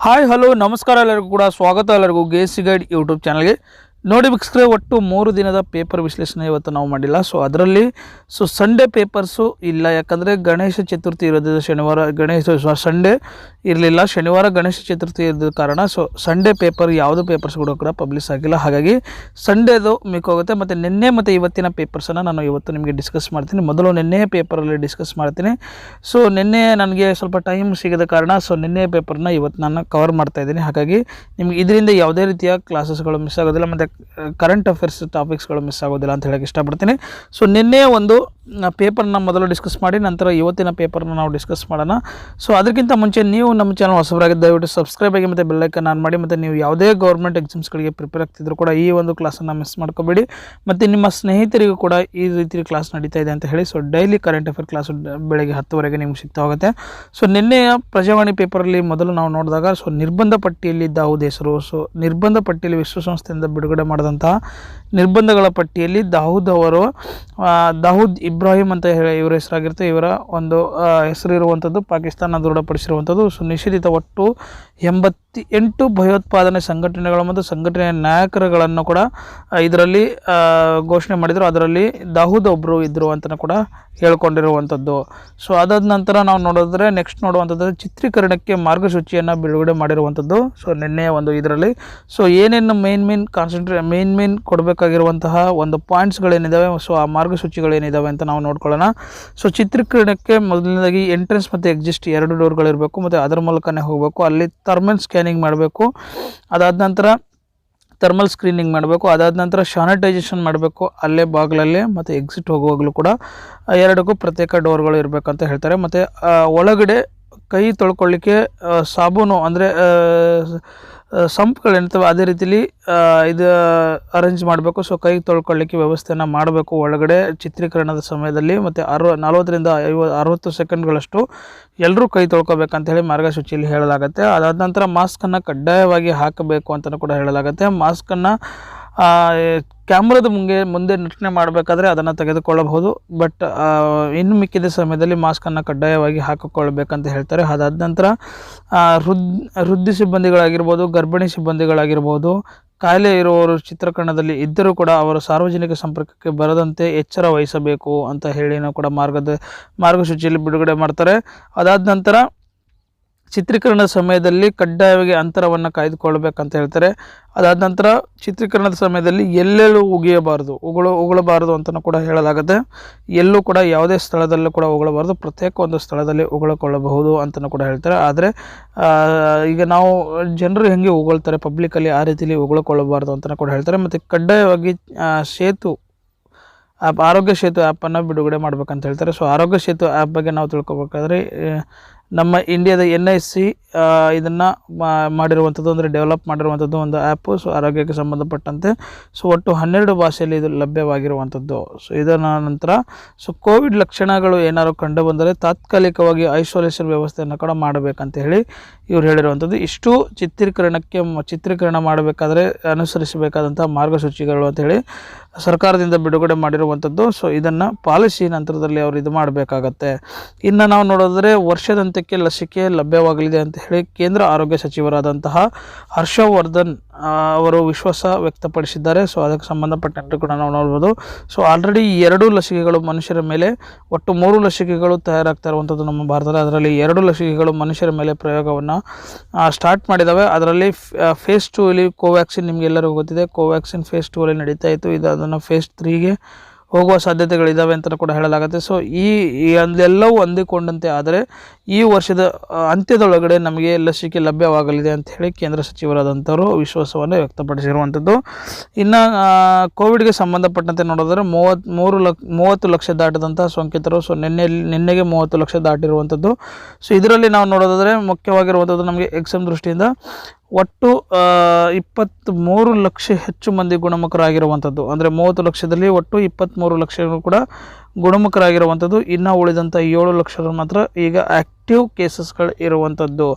Hi hello ನಮಸ್ಕಾರ ಎಲ್ಲರಿಗೂ ಕೂಡ ಸ್ವಾಗತ ಎಲ್ಲರಿಗೂ ಗೆಸಿ ಗೈಡ್ ಯೂಟ್ಯೂಬ್ ಚಾನಲ್ಗೆ ನೋಡಿ ವೀಕ್ಷಕರೇ ಒಟ್ಟು 3 ದಿನದ ಪೇಪರ್ ವಿಶ್ಲೇಷಣೆ ಇವತ್ತು ನಾವು ಮಾಡಿಲ್ಲ. ಅದರಲ್ಲಿ ಸಂಡೇ ಪೇಪರ್ಸು ಇಲ್ಲ, ಯಾಕಂದರೆ ಗಣೇಶ ಚತುರ್ಥಿ ಇರೋದು ಶನಿವಾರ, ಸಂಡೇ ಇರಲಿಲ್ಲ, ಶನಿವಾರ ಗಣೇಶ ಚತುರ್ಥಿ ಇರೋದ ಕಾರಣ ಸಂಡೇ ಪೇಪರ್ ಯಾವುದು ಪೇಪರ್ಸ್ ಕೂಡ ಪಬ್ಲಿಷ್ ಆಗಿಲ್ಲ. ಹಾಗಾಗಿ ಸಂಡೇದು ಮಿಕ್ ಹೋಗುತ್ತೆ. ಮತ್ತು ನಿನ್ನೆ ಮತ್ತು ಇವತ್ತಿನ ಪೇಪರ್ಸನ್ನು ನಾನು ಇವತ್ತು ನಿಮಗೆ ಡಿಸ್ಕಸ್ ಮಾಡ್ತೀನಿ. ಮೊದಲು ನಿನ್ನೆ ಪೇಪರಲ್ಲಿ ಡಿಸ್ಕಸ್ ಮಾಡ್ತೀನಿ. ನಿನ್ನೆ ನನಗೆ ಸ್ವಲ್ಪ ಟೈಮ್ ಸಿಗದ ಕಾರಣ ನಿನ್ನೆ ಪೇಪರ್ನ ಇವತ್ತು ನಾನು ಕವರ್ ಮಾಡ್ತಾಯಿದ್ದೀನಿ. ಹಾಗಾಗಿ ನಿಮಗೆ ಇದರಿಂದ ಯಾವುದೇ ರೀತಿಯ ಕ್ಲಾಸಸ್ಗಳು ಮಿಸ್ ಆಗೋದಿಲ್ಲ ಮತ್ತು ಕರೆಂಟ್ ಅಫೇರ್ಸ್ ಟಾಪಿಕ್ಸ್ಗಳು ಮಿಸ್ ಆಗೋದಿಲ್ಲ ಅಂತ ಹೇಳಕ್ಕೆ ಇಷ್ಟಪಡ್ತೀನಿ. ನಿನ್ನೆ ಒಂದು ಪೇಪರ್ನ ಮೊದಲು ಡಿಸ್ಕಸ್ ಮಾಡಿ ನಂತರ ಇವತ್ತಿನ ಪೇಪರ್ನ ನಾವು ಡಿಸ್ಕಸ್ ಮಾಡೋಣ. ಅದಕ್ಕಿಂತ ಮುಂಚೆ ನೀವು ನಮ್ಮ ಚಾನಲ್ ಹೊಸಬರಾಗಿದ್ದು ದಯವಿಟ್ಟು ಸಬ್ಸ್ಕ್ರೈಬ್ ಆಗಿ ಮತ್ತು ಬೆಲ್ಲೈಕನ್ ಆನ್ ಮಾಡಿ. ಮತ್ತು ನೀವು ಯಾವುದೇ ಗೌರ್ಮೆಂಟ್ ಎಕ್ಸಾಮ್ಸ್ಗಳಿಗೆ ಪ್ರಿಪೇರ್ ಆಗ್ತಿದ್ರು ಕೂಡ ಈ ಒಂದು ಕ್ಲಾಸನ್ನು ಮಿಸ್ ಮಾಡ್ಕೋಬೇಡಿ. ಮತ್ತು ನಿಮ್ಮ ಸ್ನೇಹಿತರಿಗೂ ಕೂಡ ಈ ರೀತಿ ಕ್ಲಾಸ್ ನಡೀತಾ ಇದೆ ಅಂತ ಹೇಳಿ. ಡೈಲಿ ಕರೆಂಟ್ ಅಫೇರ್ ಕ್ಲಾಸು ಬೆಳಗ್ಗೆ 10 ನಿಮ್ಗೆ ಸಿಗ್ತಾ ಹೋಗುತ್ತೆ. ನಿನ್ನೆಯ ಪ್ರಜಾವಾಣಿ ಪೇಪರಲ್ಲಿ ಮೊದಲು ನಾವು ನೋಡಿದಾಗ ನಿರ್ಬಂಧ ಪಟ್ಟಿಯಲ್ಲಿ ದಾವೂದ್ ಹೆಸರು. ನಿರ್ಬಂಧ ಪಟ್ಟಿಯಲ್ಲಿ ವಿಶ್ವಸಂಸ್ಥೆಯಿಂದ ಬಿಡುಗಡೆ ಮಾಡಿದಂತಹ ನಿರ್ಬಂಧಗಳ ಪಟ್ಟಿಯಲ್ಲಿ ದಾವೂದ್ ಇಬ್ರಾಹಿಂ ಅಂತ ಹೇಳಿ ಇವರ ಹೆಸರಾಗಿರುತ್ತೆ. ಇವರ ಒಂದು ಹೆಸರು ಇರುವಂಥದ್ದು ಪಾಕಿಸ್ತಾನ ದೃಢಪಡಿಸಿರುವಂಥದ್ದು. ನಿಷೇಧಿತ ಒಟ್ಟು 88 ಭಯೋತ್ಪಾದನೆ ಸಂಘಟನೆಗಳು ಮತ್ತು ಸಂಘಟನೆಯ ನಾಯಕರುಗಳನ್ನು ಕೂಡ ಇದರಲ್ಲಿ ಘೋಷಣೆ ಮಾಡಿದರು. ಅದರಲ್ಲಿ ದಾವೂದ್ ಒಬ್ಬರು ಇದ್ದರು ಅಂತ ಕೂಡ ಹೇಳ್ಕೊಂಡಿರುವಂಥದ್ದು. ಅದಾದ ನಂತರ ನಾವು ನೋಡಿದ್ರೆ ನೆಕ್ಸ್ಟ್ ನೋಡುವಂಥದ್ದು ಚಿತ್ರೀಕರಣಕ್ಕೆ ಮಾರ್ಗಸೂಚಿಯನ್ನು ಬಿಡುಗಡೆ ಮಾಡಿರುವಂಥದ್ದು. ನಿನ್ನೆ ಒಂದು ಇದರಲ್ಲಿ ಏನೇನು ಮೇನ್ ಕೊಡಬೇಕಾಗಿರುವಂತಹ ಒಂದು ಪಾಯಿಂಟ್ಸ್ಗಳೇನಿದ್ದಾವೆ, ಆ ಮಾರ್ಗಸೂಚಿಗಳೇನಿದ್ದಾವೆ ಅಂತ ನಾವು ನೋಡ್ಕೊಳ್ಳೋಣ. ಚಿತ್ರೀಕರಣಕ್ಕೆ ಮೊದಲನೇದಾಗಿ ಎಂಟ್ರೆನ್ಸ್ ಮತ್ತು ಎಕ್ಸಿಸ್ಟ್ 2 ಡೋರ್ಗಳಿರಬೇಕು ಮತ್ತು ಅದರ ಮೂಲಕನೇ ಹೋಗಬೇಕು. ಅಲ್ಲಿ ಥರ್ಮಲ್ ಸ್ಕ್ಯಾನಿಂಗ್ ಮಾಡಬೇಕು. ಅದಾದ ನಂತರ ಥರ್ಮಲ್ ಸ್ಕ್ರೀನಿಂಗ್ ಮಾಡಬೇಕು. ಅದಾದ ನಂತರ ಶಾನಿಟೈಸೇಷನ್ ಮಾಡಬೇಕು ಅಲ್ಲೇ ಬಾಗಿಲಲ್ಲೇ, ಮತ್ತು ಎಕ್ಸಿಟ್ ಹೋಗುವಾಗಲೂ ಕೂಡ 2ಕ್ಕೂ ಪ್ರತ್ಯೇಕ ಡೋರ್ಗಳು ಇರಬೇಕಂತ ಹೇಳ್ತಾರೆ. ಮತ್ತು ಒಳಗಡೆ ಕೈ ತೊಳ್ಕೊಳ್ಳಿಕ್ಕೆ ಸಾಬೂನು ಅಂದರೆ ಸಂಪ್ಗಳೇನಿರ್ತವೆ ಅದೇ ರೀತಿಲಿ ಇದು ಅರೇಂಜ್ ಮಾಡಬೇಕು. ಕೈ ತೊಳ್ಕೊಳ್ಳಿಕ್ಕೆ ವ್ಯವಸ್ಥೆಯನ್ನು ಮಾಡಬೇಕು ಒಳಗಡೆ ಚಿತ್ರೀಕರಣದ ಸಮಯದಲ್ಲಿ. ಮತ್ತು 40ರಿಂದ 60 ಸೆಕೆಂಡ್ಗಳಷ್ಟು ಎಲ್ಲರೂ ಕೈ ತೊಳ್ಕೊಬೇಕಂತ ಹೇಳಿ ಮಾರ್ಗಸೂಚಿಯಲ್ಲಿ ಹೇಳಲಾಗುತ್ತೆ. ಅದಾದ ನಂತರ ಮಾಸ್ಕನ್ನು ಕಡ್ಡಾಯವಾಗಿ ಹಾಕಬೇಕು ಅಂತಲೂ ಕೂಡ ಹೇಳಲಾಗುತ್ತೆ. ಮಾಸ್ಕನ್ನು ಕ್ಯಾಮ್ರಾದ ಮುಂದೆ ನಟನೆ ಮಾಡಬೇಕಾದ್ರೆ ಅದನ್ನು ತೆಗೆದುಕೊಳ್ಳಬಹುದು. ಬಟ್ ಇನ್ನು ಮಿಕ್ಕಿದ ಸಮಯದಲ್ಲಿ ಮಾಸ್ಕನ್ನು ಕಡ್ಡಾಯವಾಗಿ ಹಾಕಿಕೊಳ್ಬೇಕಂತ ಹೇಳ್ತಾರೆ. ಅದಾದ ನಂತರ ವೃದ್ಧಿ ಸಿಬ್ಬಂದಿಗಳಾಗಿರ್ಬೋದು, ಗರ್ಭಿಣಿ ಸಿಬ್ಬಂದಿಗಳಾಗಿರ್ಬೋದು, ಕಾಯಿಲೆ ಇರುವವರು ಚಿತ್ರೀಕರಣದಲ್ಲಿ ಇದ್ದರೂ ಕೂಡ ಅವರು ಸಾರ್ವಜನಿಕ ಸಂಪರ್ಕಕ್ಕೆ ಬರದಂತೆ ಎಚ್ಚರ ವಹಿಸಬೇಕು ಅಂತ ಹೇಳಿನೂ ಕೂಡ ಮಾರ್ಗಸೂಚಿಯಲ್ಲಿ ಬಿಡುಗಡೆ ಮಾಡ್ತಾರೆ. ಅದಾದ ನಂತರ ಚಿತ್ರೀಕರಣದ ಸಮಯದಲ್ಲಿ ಕಡ್ಡಾಯವಾಗಿ ಅಂತರವನ್ನು ಕಾಯ್ದುಕೊಳ್ಬೇಕಂತ ಹೇಳ್ತಾರೆ. ಅದಾದ ನಂತರ ಚಿತ್ರೀಕರಣದ ಸಮಯದಲ್ಲಿ ಎಲ್ಲೆಲ್ಲೂ ಉಗುಳಬಾರದು ಅಂತಲೂ ಕೂಡ ಹೇಳಲಾಗುತ್ತೆ. ಎಲ್ಲೂ ಕೂಡ ಯಾವುದೇ ಸ್ಥಳದಲ್ಲೂ ಕೂಡ ಉಗುಳಬಾರದು, ಪ್ರತ್ಯೇಕ ಒಂದು ಸ್ಥಳದಲ್ಲಿ ಉಗುಳಿಕೊಳ್ಳಬಹುದು ಅಂತಲೂ ಕೂಡ ಹೇಳ್ತಾರೆ. ಆದರೆ ಈಗ ನಾವು ಜನರು ಹೆಂಗೆ ಉಗುಳ್ತಾರೆ ಪಬ್ಲಿಕಲ್ಲಿ ಆ ರೀತಿಯಲ್ಲಿ ಉಗುಳಿಕೊಳ್ಳಬಾರ್ದು ಅಂತಲೂ ಕೂಡ ಹೇಳ್ತಾರೆ. ಮತ್ತು ಕಡ್ಡಾಯವಾಗಿ ಆರೋಗ್ಯ ಸೇತು ಆ್ಯಪನ್ನು ಬಿಡುಗಡೆ ಮಾಡಬೇಕಂತ ಹೇಳ್ತಾರೆ. ಆರೋಗ್ಯ ಸೇತು ಆ್ಯಪ್ ಬಗ್ಗೆ ನಾವು ತಿಳ್ಕೊಬೇಕಾದ್ರೆ ನಮ್ಮ ಇಂಡಿಯಾದ NIC ಇದನ್ನು ಮಾಡಿರುವಂಥದ್ದು, ಅಂದರೆ ಡೆವಲಪ್ ಮಾಡಿರುವಂಥದ್ದು ಒಂದು ಆ್ಯಪು. ಆರೋಗ್ಯಕ್ಕೆ ಸಂಬಂಧಪಟ್ಟಂತೆ ಒಟ್ಟು 12 ಭಾಷೆಯಲ್ಲಿ ಇದು ಲಭ್ಯವಾಗಿರುವಂಥದ್ದು. ಇದರ ನಂತರ ಕೋವಿಡ್ ಲಕ್ಷಣಗಳು ಏನಾದ್ರು ಕಂಡು ಬಂದರೆ ತಾತ್ಕಾಲಿಕವಾಗಿ ಐಸೋಲೇಷನ್ ವ್ಯವಸ್ಥೆಯನ್ನು ಕೂಡ ಮಾಡಬೇಕಂತ ಹೇಳಿ ಇವ್ರು ಹೇಳಿರುವಂಥದ್ದು. ಇಷ್ಟು ಚಿತ್ರೀಕರಣ ಮಾಡಬೇಕಾದ್ರೆ ಅನುಸರಿಸಬೇಕಾದಂಥ ಮಾರ್ಗಸೂಚಿಗಳು ಅಂಥೇಳಿ ಸರ್ಕಾರದಿಂದ ಬಿಡುಗಡೆ ಮಾಡಿರುವಂಥದ್ದು. ಇದನ್ನು ಪಾಲಿಸಿ ನಂತರದಲ್ಲಿ ಅವರು ಇದು ಮಾಡಬೇಕಾಗತ್ತೆ. ಇನ್ನು ನಾವು ನೋಡಿದ್ರೆ ವರ್ಷದಂತ್ಯಕ್ಕೆ ಲಸಿಕೆ ಲಭ್ಯವಾಗಲಿದೆ ಅಂತ ಹೇಳಿ ಕೇಂದ್ರ ಆರೋಗ್ಯ ಸಚಿವರಾದಂತಹ ಹರ್ಷವರ್ಧನ್ ಅವರು ವಿಶ್ವಾಸ ವ್ಯಕ್ತಪಡಿಸಿದ್ದಾರೆ. ಅದಕ್ಕೆ ಸಂಬಂಧಪಟ್ಟಂತೆ ಕೂಡ ನಾವು ನೋಡ್ಬೋದು. ಆಲ್ರೆಡಿ 2 ಲಸಿಕೆಗಳು ಮನುಷ್ಯರ ಮೇಲೆ, ಒಟ್ಟು 3 ಲಸಿಕೆಗಳು ತಯಾರಾಗ್ತಾ ಇರುವಂಥದ್ದು ನಮ್ಮ ಭಾರತದಲ್ಲಿ. ಅದರಲ್ಲಿ 2 ಲಸಿಕೆಗಳು ಮನುಷ್ಯರ ಮೇಲೆ ಪ್ರಯೋಗವನ್ನು ಸ್ಟಾರ್ಟ್ ಮಾಡಿದ್ದಾವೆ. ಅದರಲ್ಲಿ ಫೇಸ್ 2 ಅಲ್ಲಿ ಕೋವ್ಯಾಕ್ಸಿನ್, ನಿಮಗೆಲ್ಲರಿಗೂ ಗೊತ್ತಿದೆ, ಕೋವ್ಯಾಕ್ಸಿನ್ ಫೇಸ್ 2 ಅಲ್ಲಿ ನಡೀತಾ ಇತ್ತು. ಅದನ್ನು ಫೇಸ್ 3ಗೆ ಹೋಗುವ ಸಾಧ್ಯತೆಗಳಿದ್ದಾವೆ ಅಂತ ಕೂಡ ಹೇಳಲಾಗುತ್ತೆ. ಎಲ್ಲವೂ ಹೊಂದಿಕೊಂಡಂತೆ ಆದರೆ ಈ ವರ್ಷದ ಅಂತ್ಯದೊಳಗಡೆ ನಮಗೆ ಲಸಿಕೆ ಲಭ್ಯವಾಗಲಿದೆ ಅಂತ ಹೇಳಿ ಕೇಂದ್ರ ಸಚಿವರಾದಂಥವರು ವಿಶ್ವಾಸವನ್ನು ವ್ಯಕ್ತಪಡಿಸಿರುವಂಥದ್ದು. ಇನ್ನು ಕೋವಿಡ್ಗೆ ಸಂಬಂಧಪಟ್ಟಂತೆ ನೋಡಿದ್ರೆ 30 ಲಕ್ಷ ದಾಟಿದಂಥ ಸೋಂಕಿತರು. ನಿನ್ನೆಗೆ 30 ಲಕ್ಷ ದಾಟಿರುವಂಥದ್ದು. ಇದರಲ್ಲಿ ನಾವು ನೋಡೋದಾದರೆ ಮುಖ್ಯವಾಗಿರುವಂಥದ್ದು ನಮಗೆ ಎಕ್ಸಾಮ್ ದೃಷ್ಟಿಯಿಂದ ಒಟ್ಟು 23 ಲಕ್ಷ ಹೆಚ್ಚು ಮಂದಿ ಗುಣಮುಖರಾಗಿರುವಂಥದ್ದು. ಅಂದರೆ 30 ಲಕ್ಷದಲ್ಲಿ ಒಟ್ಟು 23 ಲಕ್ಷ ಕೂಡ ಗುಣಮುಖರಾಗಿರುವಂಥದ್ದು. ಇನ್ನು ಉಳಿದಂಥ 7 ಲಕ್ಷ ಮಾತ್ರ ಈಗ ಆ್ಯಕ್ಟಿವ್ ಕೇಸಸ್ಗಳು ಇರುವಂಥದ್ದು.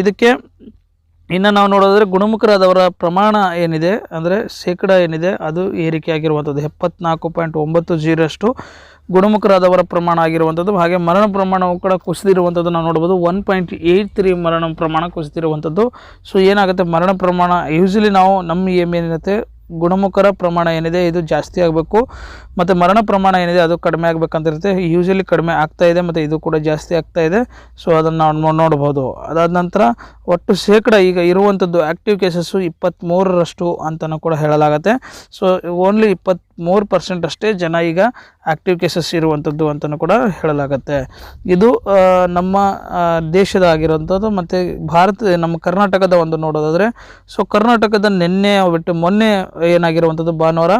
ಇದಕ್ಕೆ ಇನ್ನು ನಾವು ನೋಡೋದಾದರೆ ಗುಣಮುಖರಾದವರ ಪ್ರಮಾಣ ಏನಿದೆ ಅಂದರೆ ಶೇಕಡ ಏನಿದೆ ಅದು ಏರಿಕೆ ಆಗಿರುವಂಥದ್ದು 74.90% ಗುಣಮುಖರಾದವರ ಪ್ರಮಾಣ ಆಗಿರುವಂಥದ್ದು. ಹಾಗೆ ಮರಣ ಪ್ರಮಾಣವು ಕೂಡ ಕುಸಿದಿರುವಂಥದ್ದು ನಾವು ನೋಡ್ಬೋದು. 1.83 ಮರಣ ಪ್ರಮಾಣ ಕುಸಿದಿರುವಂಥದ್ದು. ಸೊ ಏನಾಗುತ್ತೆ, ಮರಣ ಪ್ರಮಾಣ ಯೂಶ್ವಲಿ ನಾವು ನಮ್ಮ ಏನಿರುತ್ತೆ ಗುಣಮುಖರ ಪ್ರಮಾಣ ಏನಿದೆ ಇದು ಜಾಸ್ತಿ ಆಗಬೇಕು ಮತ್ತು ಮರಣ ಪ್ರಮಾಣ ಏನಿದೆ ಅದು ಕಡಿಮೆ ಆಗಬೇಕಂತಿರುತ್ತೆ. ಯೂಶ್ವಲಿ ಕಡಿಮೆ ಆಗ್ತಾ ಇದೆ ಮತ್ತು ಇದು ಕೂಡ ಜಾಸ್ತಿ ಆಗ್ತಾ ಇದೆ. ಸೊ ಅದನ್ನು ನಾವು ನೋಡ್ಬೋದು. ಅದಾದ ನಂತರ ಒಟ್ಟು ಶೇಕಡ ಈಗ ಇರುವಂಥದ್ದು ಆ್ಯಕ್ಟಿವ್ ಕೇಸಸ್ಸು 23% ಅಂತಲೂ ಕೂಡ ಹೇಳಲಾಗುತ್ತೆ. ಸೊ ಓನ್ಲಿ 23% ಅಷ್ಟೇ ಜನ ಈಗ ಆ್ಯಕ್ಟಿವ್ ಕೇಸಸ್ ಇರುವಂಥದ್ದು ಅಂತಲೂ ಕೂಡ ಹೇಳಲಾಗುತ್ತೆ. ಇದು ನಮ್ಮ ದೇಶದ ಆಗಿರುವಂಥದ್ದು. ಮತ್ತು ನಮ್ಮ ಕರ್ನಾಟಕದ ಒಂದು ನೋಡೋದಾದರೆ, ಸೊ ಕರ್ನಾಟಕದ ನಿನ್ನೆ ಬಿಟ್ಟು ಮೊನ್ನೆ ಏನಾಗಿರುವಂಥದ್ದು ಭಾನುವಾರ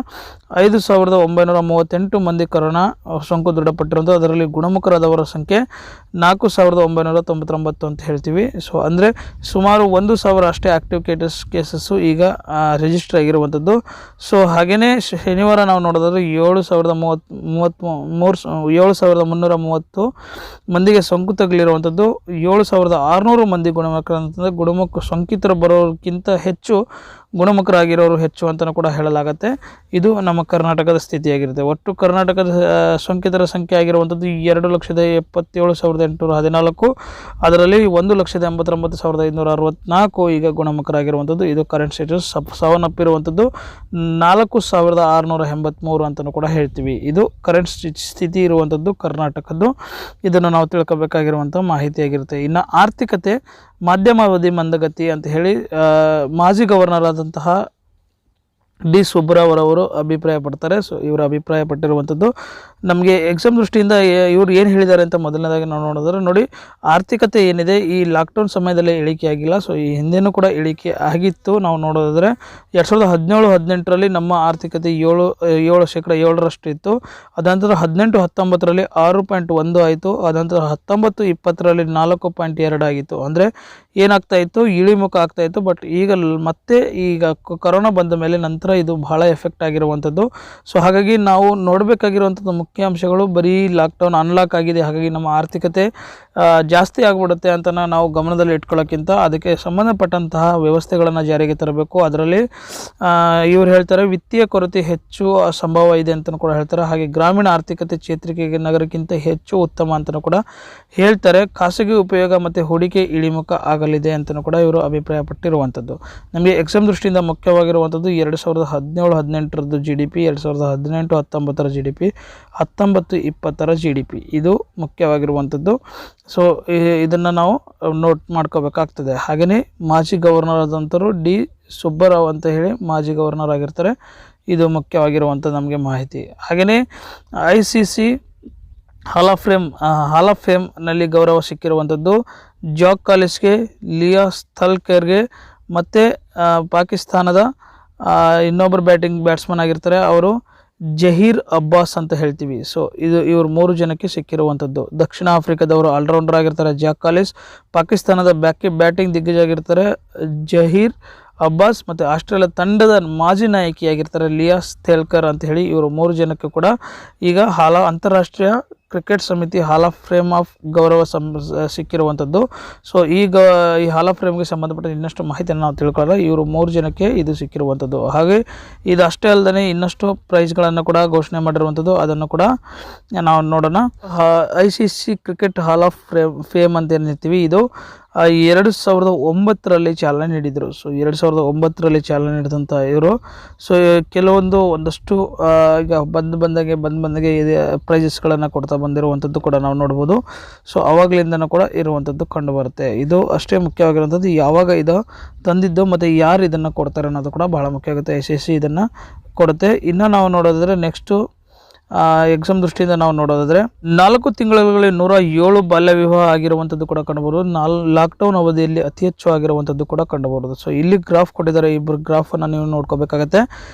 5,938 ಮಂದಿ ಕೊರೋನಾ ಸೋಂಕು ದೃಢಪಟ್ಟಿರುವಂಥದ್ದು. ಅದರಲ್ಲಿ ಗುಣಮುಖರಾದವರ ಸಂಖ್ಯೆ 4,999 ಅಂತ ಹೇಳ್ತೀವಿ. ಸೊ ಅಂದರೆ ಸುಮಾರು 1,000 ಅಷ್ಟೇ ಆ್ಯಕ್ಟಿವ್ ಕೇಸಸ್ಸು ಈಗ ರಿಜಿಸ್ಟರ್ ಆಗಿರುವಂಥದ್ದು. ಸೊ ಹಾಗೆಯೇ ಶನಿವಾರ ನಾವು ನೋಡೋದಾದ್ರೆ 7,330 ಮಂದಿಗೆ ಸೋಂಕು ತಗುಲಿರುವಂಥದ್ದು. 7,600 ಮಂದಿ ಗುಣಮುಖ ಸೋಂಕಿತರು ಬರೋಕ್ಕಿಂತ ಹೆಚ್ಚು ಗುಣಮುಖರಾಗಿರೋರು ಹೆಚ್ಚು ಅಂತಲೂ ಕೂಡ ಹೇಳಲಾಗುತ್ತೆ. ಇದು ನಮ್ಮ ಕರ್ನಾಟಕದ ಸ್ಥಿತಿಯಾಗಿರುತ್ತೆ. ಒಟ್ಟು ಕರ್ನಾಟಕದ ಸೋಂಕಿತರ ಸಂಖ್ಯೆ ಆಗಿರುವಂಥದ್ದು 2,77,814. ಅದರಲ್ಲಿ 1,89,564 ಈಗ ಗುಣಮುಖರಾಗಿರುವಂಥದ್ದು. ಇದು ಕರೆಂಟ್ ಸ್ಟೇಟಸ್. ಸಾವನ್ನಪ್ಪಿರುವಂಥದ್ದು 4,683 ಅಂತಲೂ ಕೂಡ ಹೇಳ್ತೀವಿ. ಇದು ಕರೆಂಟ್ ಸ್ಥಿತಿ ಇರುವಂಥದ್ದು ಕರ್ನಾಟಕದ್ದು. ಇದನ್ನು ನಾವು ತಿಳ್ಕೊಬೇಕಾಗಿರುವಂಥ ಮಾಹಿತಿಯಾಗಿರುತ್ತೆ. ಇನ್ನು ಆರ್ಥಿಕತೆ ಮಧ್ಯಮಾವಧಿ ಮಂದಗತಿ ಅಂತ ಹೇಳಿ ಮಾಜಿ ಗವರ್ನರ್ ಆದಂತಹ ಡಿ ಸುಬ್ಬರಾವ್ ಅವರು ಅಭಿಪ್ರಾಯಪಡ್ತಾರೆ. ಸೊ ಇವರು ಅಭಿಪ್ರಾಯಪಟ್ಟಿರುವಂಥದ್ದು ನಮಗೆ ಎಕ್ಸಾಮ್ ದೃಷ್ಟಿಯಿಂದ ಇವರು ಏನು ಹೇಳಿದ್ದಾರೆ ಅಂತ ಮೊದಲನೇದಾಗಿ ನಾವು ನೋಡಿದ್ರೆ, ನೋಡಿ, ಆರ್ಥಿಕತೆ ಏನಿದೆ ಈ ಲಾಕ್ಡೌನ್ ಸಮಯದಲ್ಲಿ ಇಳಿಕೆ ಆಗಿಲ್ಲ. ಸೊ ಈ ಹಿಂದೆನೂ ಕೂಡ ಇಳಿಕೆ ಆಗಿತ್ತು. ನಾವು ನೋಡೋದಾದರೆ 2017-18ರಲ್ಲಿ ನಮ್ಮ ಆರ್ಥಿಕತೆ 7% ಇತ್ತು. ಅದಂತರ 18-19ರಲ್ಲಿ 6.1 ಆಯಿತು. ಅದಂತರ 19-20ರಲ್ಲಿ 4.2 ಆಗಿತ್ತು. ಅಂದರೆ ಏನಾಗ್ತಾ ಇತ್ತು, ಇಳಿಮುಖ ಆಗ್ತಾ ಇತ್ತು. ಬಟ್ ಈಗ ಕೊರೋನಾ ಬಂದ ಮೇಲೆ ನಂತರ ಇದು ಬಹಳ ಎಫೆಕ್ಟ್ ಆಗಿರುವಂಥದ್ದು. ಸೊ ಹಾಗಾಗಿ ನಾವು ನೋಡಬೇಕಾಗಿರುವಂಥದ್ದು ಮುಖ್ಯ ಅಂಶಗಳು ಬರೀ ಲಾಕ್ಡೌನ್ ಅನ್ಲಾಕ್ ಆಗಿದೆ, ಹಾಗಾಗಿ ನಮ್ಮ ಆರ್ಥಿಕತೆ ಜಾಸ್ತಿ ಆಗಿಬಿಡುತ್ತೆ ಅಂತ ನಾವು ಗಮನದಲ್ಲಿ ಇಟ್ಕೊಳ್ಳೋಕ್ಕಿಂತ ಅದಕ್ಕೆ ಸಂಬಂಧಪಟ್ಟಂತಹ ವ್ಯವಸ್ಥೆಗಳನ್ನು ಜಾರಿಗೆ ತರಬೇಕು. ಅದರಲ್ಲಿ ಇವರು ಹೇಳ್ತಾರೆ ವಿತ್ತೀಯ ಕೊರತೆ ಹೆಚ್ಚು ಸಂಭವ ಇದೆ ಅಂತಲೂ ಕೂಡ ಹೇಳ್ತಾರೆ. ಹಾಗೆ ಗ್ರಾಮೀಣ ಆರ್ಥಿಕತೆ ಚೇತರಿಕೆಗೆ ನಗರಕ್ಕಿಂತ ಹೆಚ್ಚು ಉತ್ತಮ ಅಂತಲೂ ಕೂಡ ಹೇಳ್ತಾರೆ. ಖಾಸಗಿ ಉಪಯೋಗ ಮತ್ತು ಹೂಡಿಕೆ ಇಳಿಮುಖ ಆಗಲಿದೆ ಅಂತಲೂ ಕೂಡ ಇವರು ಅಭಿಪ್ರಾಯಪಟ್ಟಿರುವಂಥದ್ದು. ನಮಗೆ ಎಕ್ಸಾಮ್ ದೃಷ್ಟಿಯಿಂದ ಮುಖ್ಯವಾಗಿರುವಂಥದ್ದು 2017-18 GDP, 2018-19 GDP, 19-20 GDP ಇದು ಮುಖ್ಯವಾಗಿರುವಂಥದ್ದು. ಸೊ ಇದನ್ನು ನಾವು ನೋಟ್ ಮಾಡ್ಕೋಬೇಕಾಗ್ತದೆ. ಹಾಗೆಯೇ ಮಾಜಿ ಗವರ್ನರ್ ಆದಂಥವರು ಡಿ ಸುಬ್ಬರಾವ್ ಅಂತ ಹೇಳಿ ಮಾಜಿ ಗವರ್ನರ್ ಆಗಿರ್ತಾರೆ. ಇದು ಮುಖ್ಯವಾಗಿರುವಂಥ ನಮಗೆ ಮಾಹಿತಿ. ಹಾಗೆಯೇ ICC ಹಾಲ್ ಆಫ್ ಫೇಮ್ನಲ್ಲಿ ಗೌರವ ಸಿಕ್ಕಿರುವಂಥದ್ದು ಜಾಕ್ ಕಾಲಿಸ್ಗೆ, ಲಿಯಾ ಸ್ಥಲ್ಕರ್ಗೆ ಮತ್ತು ಪಾಕಿಸ್ತಾನದ ಇನ್ನೊಬ್ಬರು ಬ್ಯಾಟ್ಸ್ಮನ್ ಆಗಿರ್ತಾರೆ, ಅವರು ಜಹೀರ್ ಅಬ್ಬಾಸ್ ಅಂತ ಹೇಳ್ತೀವಿ. ಸೊ ಇವರು 3 ಜನಕ್ಕೆ ಸಿಕ್ಕಿರುವಂಥದ್ದು. ದಕ್ಷಿಣ ಆಫ್ರಿಕಾದವರು ಆಲ್ರೌಂಡರ್ ಆಗಿರ್ತಾರೆ ಜಾಕ್ ಕಾಲಿಸ್, ಪಾಕಿಸ್ತಾನದ ಬ್ಯಾಟಿಂಗ್ ದಿಗ್ಗಜ ಆಗಿರ್ತಾರೆ ಜಹೀರ್ ಅಬ್ಬಾಸ್, ಮತ್ತು ಆಸ್ಟ್ರೇಲಿಯಾ ತಂಡದ ಮಾಜಿ ನಾಯಕಿಯಾಗಿರ್ತಾರೆ ಲಿಯಾ ಸ್ಥೇಲ್ಕರ್ ಅಂತ ಹೇಳಿ. ಇವರು 3 ಜನಕ್ಕೆ ಕೂಡ ಈಗ ಅಂತಾರಾಷ್ಟ್ರೀಯ ಕ್ರಿಕೆಟ್ ಸಮಿತಿ ಹಾಲ್ ಆಫ್ ಫೇಮ್ ಆಫ್ ಗೌರವ ಸಿಕ್ಕಿರುವಂಥದ್ದು. ಸೊ ಈ ಹಾಲ್ ಆಫ್ ಫೇಮ್ಗೆ ಸಂಬಂಧಪಟ್ಟ ಇನ್ನಷ್ಟು ಮಾಹಿತಿಯನ್ನು ನಾವು ತಿಳ್ಕೊಳ್ಳೋಣ. ಇವರು 3 ಜನಕ್ಕೆ ಇದು ಸಿಕ್ಕಿರುವಂಥದ್ದು. ಹಾಗೆ ಇದು ಅಷ್ಟೇ ಅಲ್ಲದೆ ಇನ್ನಷ್ಟು ಪ್ರೈಸ್ಗಳನ್ನು ಕೂಡ ಘೋಷಣೆ ಮಾಡಿರುವಂಥದ್ದು. ಅದನ್ನು ಕೂಡ ನಾವು ನೋಡೋಣ. ICC cricket hall of fame ಅಂತ ಏನಿರ್ತೀವಿ, ಇದು 2009ರಲ್ಲಿ ಚಾಲನೆ ನೀಡಿದರು. ಸೊ 2009ರಲ್ಲಿ ಚಾಲನೆ ನೀಡಿದಂಥ ಇವರು ಒಂದಷ್ಟು ಈಗ ಬಂದಂಗೆ ಪ್ರೈಸಸ್ಗಳನ್ನು ಕೊಡ್ತಾ ಬಂದಿರುವಂಥದ್ದು ಕೂಡ ನಾವು ನೋಡ್ಬೋದು. ಸೊ ಅವಾಗಲಿಂದನೂ ಕೂಡ ಇರುವಂಥದ್ದು ಕಂಡು ಬರುತ್ತೆ. ಇದು ಅಷ್ಟೇ ಮುಖ್ಯವಾಗಿರುವಂಥದ್ದು, ಯಾವಾಗ ಇದು ತಂದಿದ್ದು ಮತ್ತು ಯಾರು ಇದನ್ನು ಕೊಡ್ತಾರೆ ಅನ್ನೋದು ಕೂಡ ಭಾಳ ಮುಖ್ಯ ಆಗುತ್ತೆ. ICC ಇದನ್ನು ಕೊಡುತ್ತೆ. ಇನ್ನು ನಾವು ನೋಡೋದಾದರೆ ನೆಕ್ಸ್ಟು ಎಕ್ಸಾಮ್ ದೃಷ್ಟಿಯಿಂದ ನಾವು ನೋಡೋದಾದರೆ 4 ತಿಂಗಳಲ್ಲಿ 107 ಬಾಲ್ಯ ವಿವಾಹ ಆಗಿರುವಂಥದ್ದು ಕೂಡ ಕಂಡುಬರೋದು. ಲಾಕ್ಡೌನ್ ಅವಧಿಯಲ್ಲಿ ಅತಿ ಹೆಚ್ಚು ಆಗಿರುವಂಥದ್ದು ಕೂಡ ಕಂಡುಬರೋದು. ಸೊ ಇಲ್ಲಿ ಗ್ರಾಫ್ ಕೊಟ್ಟಿದ್ದಾರೆ, ಇಬ್ಬರು ಗ್ರಾಫನ್ನು ನೀವು ನೋಡ್ಕೋಬೇಕಾಗತ್ತೆ.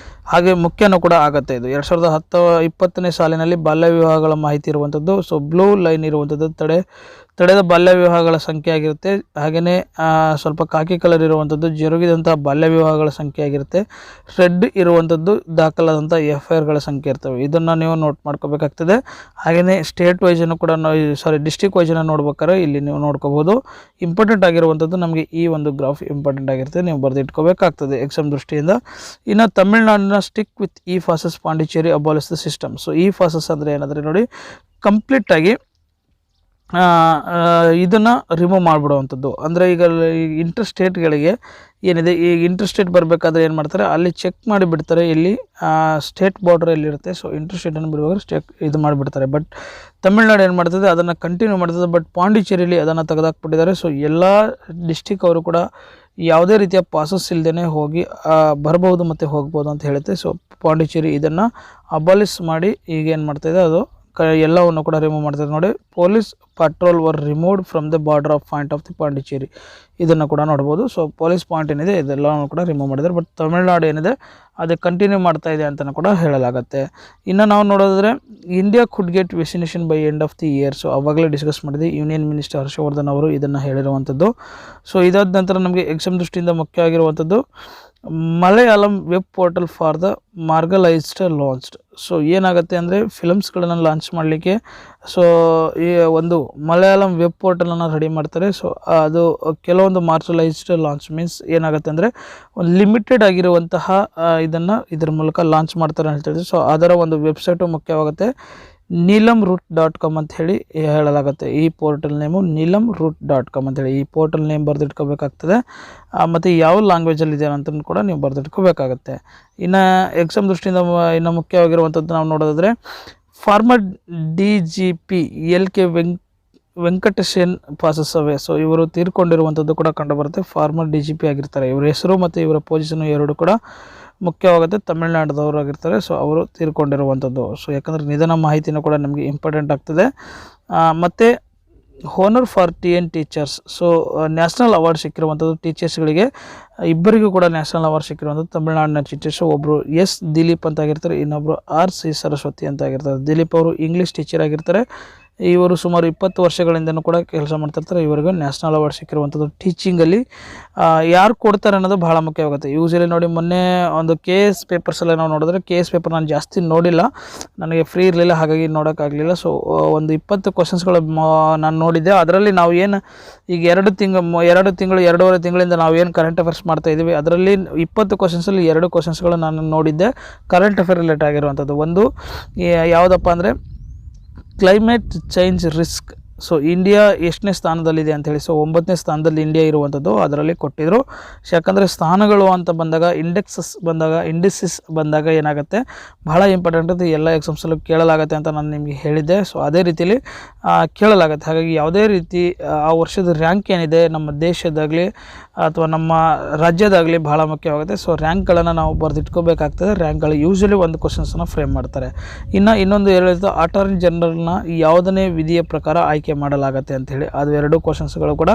ಹಾಗೆ ಮುಖ್ಯನೂ ಕೂಡ ಆಗುತ್ತೆ. ಇದು 2020 ಸಾಲಿನಲ್ಲಿ ಬಾಲ್ಯ ವಿವಾಹಗಳ ಮಾಹಿತಿ ಇರುವಂಥದ್ದು. ಸೊ ಬ್ಲೂ ಲೈನ್ ಇರುವಂಥದ್ದು ತಡೆದ ಬಾಲ್ಯ ವಿವಾಹಗಳ ಸಂಖ್ಯೆ ಆಗಿರುತ್ತೆ. ಹಾಗೆಯೇ ಸ್ವಲ್ಪ ಕಾಕಿ ಕಲರ್ ಇರುವಂಥದ್ದು ಜರುಗಿದಂಥ ಬಾಲ್ಯ ವಿವಾಹಗಳ ಸಂಖ್ಯೆ ಆಗಿರುತ್ತೆ. ರೆಡ್ ಇರುವಂಥದ್ದು ದಾಖಲಾದಂಥ FIRಗಳ ಸಂಖ್ಯೆ ಇರ್ತವೆ. ಇದನ್ನು ನೀವು ನೋಟ್ ಮಾಡ್ಕೋಬೇಕಾಗ್ತದೆ. ಹಾಗೆಯೇ ಸ್ಟೇಟ್ ವೈಸನ್ನು ಕೂಡ ಡಿಸ್ಟ್ರಿಕ್ಟ್ ವೈಸನ್ನು ನೋಡ್ಬೇಕಾದ್ರೆ ಇಲ್ಲಿ ನೀವು ನೋಡ್ಕೋಬೋದು. ಇಂಪಾರ್ಟೆಂಟ್ ಆಗಿರುವಂಥದ್ದು ನಮಗೆ ಈ ಒಂದು ಗ್ರಾಫ್ ಇಂಪಾರ್ಟೆಂಟ್ ಆಗಿರುತ್ತೆ, ನೀವು ಬರೆದಿಟ್ಕೋಬೇಕಾಗ್ತದೆ ಎಕ್ಸಾಮ್ ದೃಷ್ಟಿಯಿಂದ. ಇನ್ನು ತಮಿಳುನಾಡಿನ stick with e passes Pondicherry abolishes the system. So e passes ಅಂದರೆ ಏನಾದರೆ ನೋಡಿ, ಕಂಪ್ಲೀಟಾಗಿ ಇದನ್ನು ರಿಮೂವ್ ಮಾಡಿಬಿಡುವಂಥದ್ದು. ಅಂದರೆ ಈಗ ಇಂಟರ್ ಸ್ಟೇಟ್ಗಳಿಗೆ ಏನಿದೆ, ಈ ಇಂಟರ್ ಸ್ಟೇಟ್ ಬರಬೇಕಾದ್ರೆ ಏನು ಮಾಡ್ತಾರೆ, ಅಲ್ಲಿ ಚೆಕ್ ಮಾಡಿ ಬಿಡ್ತಾರೆ, ಇಲ್ಲಿ ಸ್ಟೇಟ್ ಬಾರ್ಡರ್ ಎಲ್ಲಿರುತ್ತೆ. ಸೊ ಇಂಟರ್ ಸ್ಟೇಟನ್ನು ಬಿಡುವಾಗ ಇದು ಮಾಡಿಬಿಡ್ತಾರೆ. ಬಟ್ ತಮಿಳ್ನಾಡು ಏನು ಮಾಡ್ತದೆ, ಅದನ್ನು ಕಂಟಿನ್ಯೂ ಮಾಡ್ತದೆ. ಬಟ್ ಪಾಂಡಿಚೇರಿಯಲ್ಲಿ ಅದನ್ನು ತೆಗೆದಾಕ್ಬಿಟ್ಟಿದ್ದಾರೆ. ಸೊ ಎಲ್ಲ ಡಿಸ್ಟಿಕ್ ಅವರು ಕೂಡ ಯಾವುದೇ ರೀತಿಯ ಪಾಸಸ್ ಇಲ್ಲದೇ ಹೋಗಿ ಬರ್ಬೋದು ಮತ್ತು ಹೋಗ್ಬೋದು ಅಂತ ಹೇಳುತ್ತೆ. ಸೊ ಪಾಂಡಿಚೇರಿ ಇದನ್ನು ಅಬಾಲಿಸ್ ಮಾಡಿ ಈಗ ಏನು ಮಾಡ್ತಾಯಿದೆ, ಅದು ಎಲ್ಲವನ್ನು ಕೂಡ ರಿಮೂವ್ ಮಾಡ್ತಾರೆ. ನೋಡಿ, police Patrol var removed from the border of point of the Pondicherry, ಇದನ್ನು ಕೂಡ ನೋಡ್ಬೋದು. ಸೊ ಪೊಲೀಸ್ ಪಾಯಿಂಟ್ ಏನಿದೆ ಇದೆಲ್ಲವನ್ನು ಕೂಡ ರಿಮೂವ್ ಮಾಡಿದ್ದಾರೆ. ಬಟ್ ತಮಿಳ್ನಾಡು ಏನಿದೆ ಅದು ಕಂಟಿನ್ಯೂ ಮಾಡ್ತಾ ಇದೆ ಅಂತಲೂ ಕೂಡ ಹೇಳಲಾಗುತ್ತೆ. ಇನ್ನು ನಾವು ನೋಡೋದಾದರೆ India could get vaccination by end of the year. So ಅವಾಗಲೇ ಡಿಸ್ಕಸ್ ಮಾಡಿದೆ, ಯೂನಿಯನ್ ಮಿನಿಸ್ಟರ್ ಹರ್ಷವರ್ಧನ್ ಅವರು ಇದನ್ನು ಹೇಳಿರುವಂಥದ್ದು. ಸೊ ಇದಾದ ನಂತರ ನಮಗೆ ಎಕ್ಸಾಮ್ ದೃಷ್ಟಿಯಿಂದ ಮುಖ್ಯವಾಗಿರುವಂಥದ್ದು Malayalam web portal for the marginalised launched. So ಏನಾಗುತ್ತೆ ಅಂದರೆ ಫಿಲಮ್ಸ್ಗಳನ್ನು ಲಾಂಚ್ ಮಾಡಲಿಕ್ಕೆ ಸೊ ಈ ಒಂದು ಮಲಯಾಳಂ ವೆಬ್ ಪೋರ್ಟಲನ್ನು ರೆಡಿ ಮಾಡ್ತಾರೆ. ಸೊ ಅದು ಕೆಲವೊಂದು ಮಾರ್ಷಲೈಸ್ಡ್ ಲಾಂಚ್ ಮೀನ್ಸ್ ಏನಾಗುತ್ತೆ ಅಂದರೆ ಒಂದು ಲಿಮಿಟೆಡ್ ಆಗಿರುವಂತಹ ಇದನ್ನು ಇದರ ಮೂಲಕ ಲಾಂಚ್ ಮಾಡ್ತಾರೆ ಅಂತ ಹೇಳ್ತೀವಿ. ಸೊ ಅದರ ಒಂದು ವೆಬ್ಸೈಟು ಮುಖ್ಯವಾಗುತ್ತೆ. neelamroot.com ಅಂತ ಹೇಳಿ ಹೇಳಲಾಗುತ್ತೆ. ಈ ಪೋರ್ಟಲ್ ನೇಮು neelamroot.com ಅಂತೇಳಿ ಈ ಪೋರ್ಟಲ್ ನೇಮ್ ಬರೆದಿಟ್ಕೋಬೇಕಾಗ್ತದೆ. ಮತ್ತು ಯಾವ ಲ್ಯಾಂಗ್ವೇಜಲ್ಲಿ ಇದೆ ಅಂತ ಕೂಡ ನೀವು ಬರೆದಿಟ್ಕೋಬೇಕಾಗತ್ತೆ. ಇನ್ನು ಎಕ್ಸಾಮ್ ದೃಷ್ಟಿಯಿಂದ ಇನ್ನು ಮುಖ್ಯವಾಗಿರುವಂಥದ್ದು ನಾವು ನೋಡೋದಾದರೆ former DGP LK Venkatesan passes away. So ಇವರು ತೀರ್ಕೊಂಡಿರುವಂಥದ್ದು ಕೂಡ ಕಂಡುಬರುತ್ತೆ. ಫಾರ್ಮರ್ DGP ಆಗಿರ್ತಾರೆ. ಇವರ ಹೆಸರು ಮತ್ತು ಇವರ ಪೊಸಿಷನ್ ಎರಡು ಕೂಡ ಮುಖ್ಯವಾಗುತ್ತೆ. ತಮಿಳುನಾಡದವರು ಆಗಿರ್ತಾರೆ. ಸೊ ಅವರು ತೀರ್ಕೊಂಡಿರುವಂಥದ್ದು. ಸೊ ಯಾಕಂದರೆ ನಿಧನ ಮಾಹಿತಿನೂ ಕೂಡ ನಮಗೆ ಇಂಪಾರ್ಟೆಂಟ್ ಆಗ್ತದೆ. ಮತ್ತು honour for TN teachers. So national award ಸಿಕ್ಕಿರುವಂಥದ್ದು ಟೀಚರ್ಸ್ಗಳಿಗೆ ಇಬ್ಬರಿಗೂ ಕೂಡ ನ್ಯಾಷನಲ್ ಅವಾರ್ಡ್ ಸಿಕ್ಕಿರುವಂಥದ್ದು ತಮಿಳುನಾಡಿನ ಟೀಚರ್ಸು. ಒಬ್ಬರು ದಿಲೀಪ್ ಅಂತ ಆಗಿರ್ತಾರೆ, ಇನ್ನೊಬ್ಬರು RC ಸರಸ್ವತಿ ಅಂತ ಆಗಿರ್ತಾರೆ. ದಿಲೀಪ್ ಅವರು ಇಂಗ್ಲೀಷ್ ಟೀಚರ್ ಆಗಿರ್ತಾರೆ. ಇವರು ಸುಮಾರು 20 ವರ್ಷಗಳಿಂದನೂ ಕೂಡ ಕೆಲಸ ಮಾಡ್ತಿರ್ತಾರೆ. ಇವರಿಗೂ ನ್ಯಾಷನಲ್ ಅವಾರ್ಡ್ ಸಿಕ್ಕಿರುವಂಥದ್ದು. ಟೀಚಿಂಗಲ್ಲಿ ಯಾರು ಕೊಡ್ತಾರೆ ಅನ್ನೋದು ಬಹಳ ಮುಖ್ಯವಾಗುತ್ತೆ. ಯೂಶಲಿ ನೋಡಿ, ಮೊನ್ನೆ ಒಂದು KS ಪೇಪರ್ಸೆಲ್ಲ ನಾವು ನೋಡಿದ್ರೆ, KS ಪೇಪರ್ ನಾನು ಜಾಸ್ತಿ ನೋಡಿಲ್ಲ, ನನಗೆ ಫ್ರೀ ಇರಲಿಲ್ಲ, ಹಾಗಾಗಿ ನೋಡೋಕ್ಕಾಗಲಿಲ್ಲ. ಸೊ ಒಂದು 20 ಕ್ವಶನ್ಸ್ಗಳು ನಾನು ನೋಡಿದ್ದೆ. ಅದರಲ್ಲಿ ನಾವು ಏನು ಈಗ 2 ತಿಂಗಳು 2.5 ತಿಂಗಳಿಂದ ನಾವು ಏನು ಕರೆಂಟ್ ಅಫೇರ್ಸ್ ಮಾಡ್ತಾಯಿದ್ದೀವಿ, ಅದರಲ್ಲಿ 20 ಕ್ವಶನ್ಸಲ್ಲಿ 2 ಕ್ವಶನ್ಸ್ಗಳು ನಾನು ನೋಡಿದ್ದೆ ಕರೆಂಟ್ ಅಫೇರ್ ರಿಲೇಟ್ ಆಗಿರುವಂಥದ್ದು. ಒಂದು ಯಾವುದಪ್ಪ ಅಂದರೆ climate change risk. So India ಎಷ್ಟನೇ ಸ್ಥಾನದಲ್ಲಿದೆ ಅಂಥೇಳಿ. ಸೊ 9ನೇ ಸ್ಥಾನದಲ್ಲಿ ಇಂಡಿಯಾ ಇರುವಂಥದ್ದು ಅದರಲ್ಲಿ ಕೊಟ್ಟಿದ್ದರು. ಯಾಕಂದರೆ ಸ್ಥಾನಗಳು ಅಂತ ಬಂದಾಗ ಇಂಡಿಸಿಸ್ ಬಂದಾಗ ಏನಾಗುತ್ತೆ, ಬಹಳ ಇಂಪಾರ್ಟೆಂಟ್ ಅದು ಎಲ್ಲ ಎಕ್ಸಾಮ್ಸಲ್ಲೂ ಕೇಳಲಾಗುತ್ತೆ ಅಂತ ನಾನು ನಿಮಗೆ ಹೇಳಿದ್ದೆ. ಸೊ ಅದೇ ರೀತಿಯಲ್ಲಿ ಕೇಳಲಾಗುತ್ತೆ. ಹಾಗಾಗಿ ಯಾವುದೇ ರೀತಿ ಆ ವರ್ಷದ ರ್ಯಾಂಕ್ ಏನಿದೆ ನಮ್ಮ ದೇಶದಾಗಲಿ ಅಥವಾ ನಮ್ಮ ರಾಜ್ಯದಾಗಲಿ ಬಹಳ ಮುಖ್ಯವಾಗುತ್ತೆ. ಸೊ ರ್ಯಾಂಕ್ಗಳನ್ನು ನಾವು ಬರೆದಿಟ್ಕೋಬೇಕಾಗ್ತದೆ. ರ್ಯಾಂಕ್ಗಳು ಯೂಶಲಿ ಒಂದು ಕ್ವಶನ್ಸನ್ನು ಫ್ರೇಮ್ ಮಾಡ್ತಾರೆ. ಇನ್ನೊಂದು ಹೇಳಿದ್ದು ಅಟಾರ್ನಿ ಜನರಲ್ನ ಯಾವುದನೇ ವಿಧಿಯ ಪ್ರಕಾರ ಆಯ್ಕೆ ಮಾಡಲಾಗುತ್ತೆ ಅಂಥೇಳಿ. ಅದು 2 ಕ್ವಶನ್ಸ್ಗಳು ಕೂಡ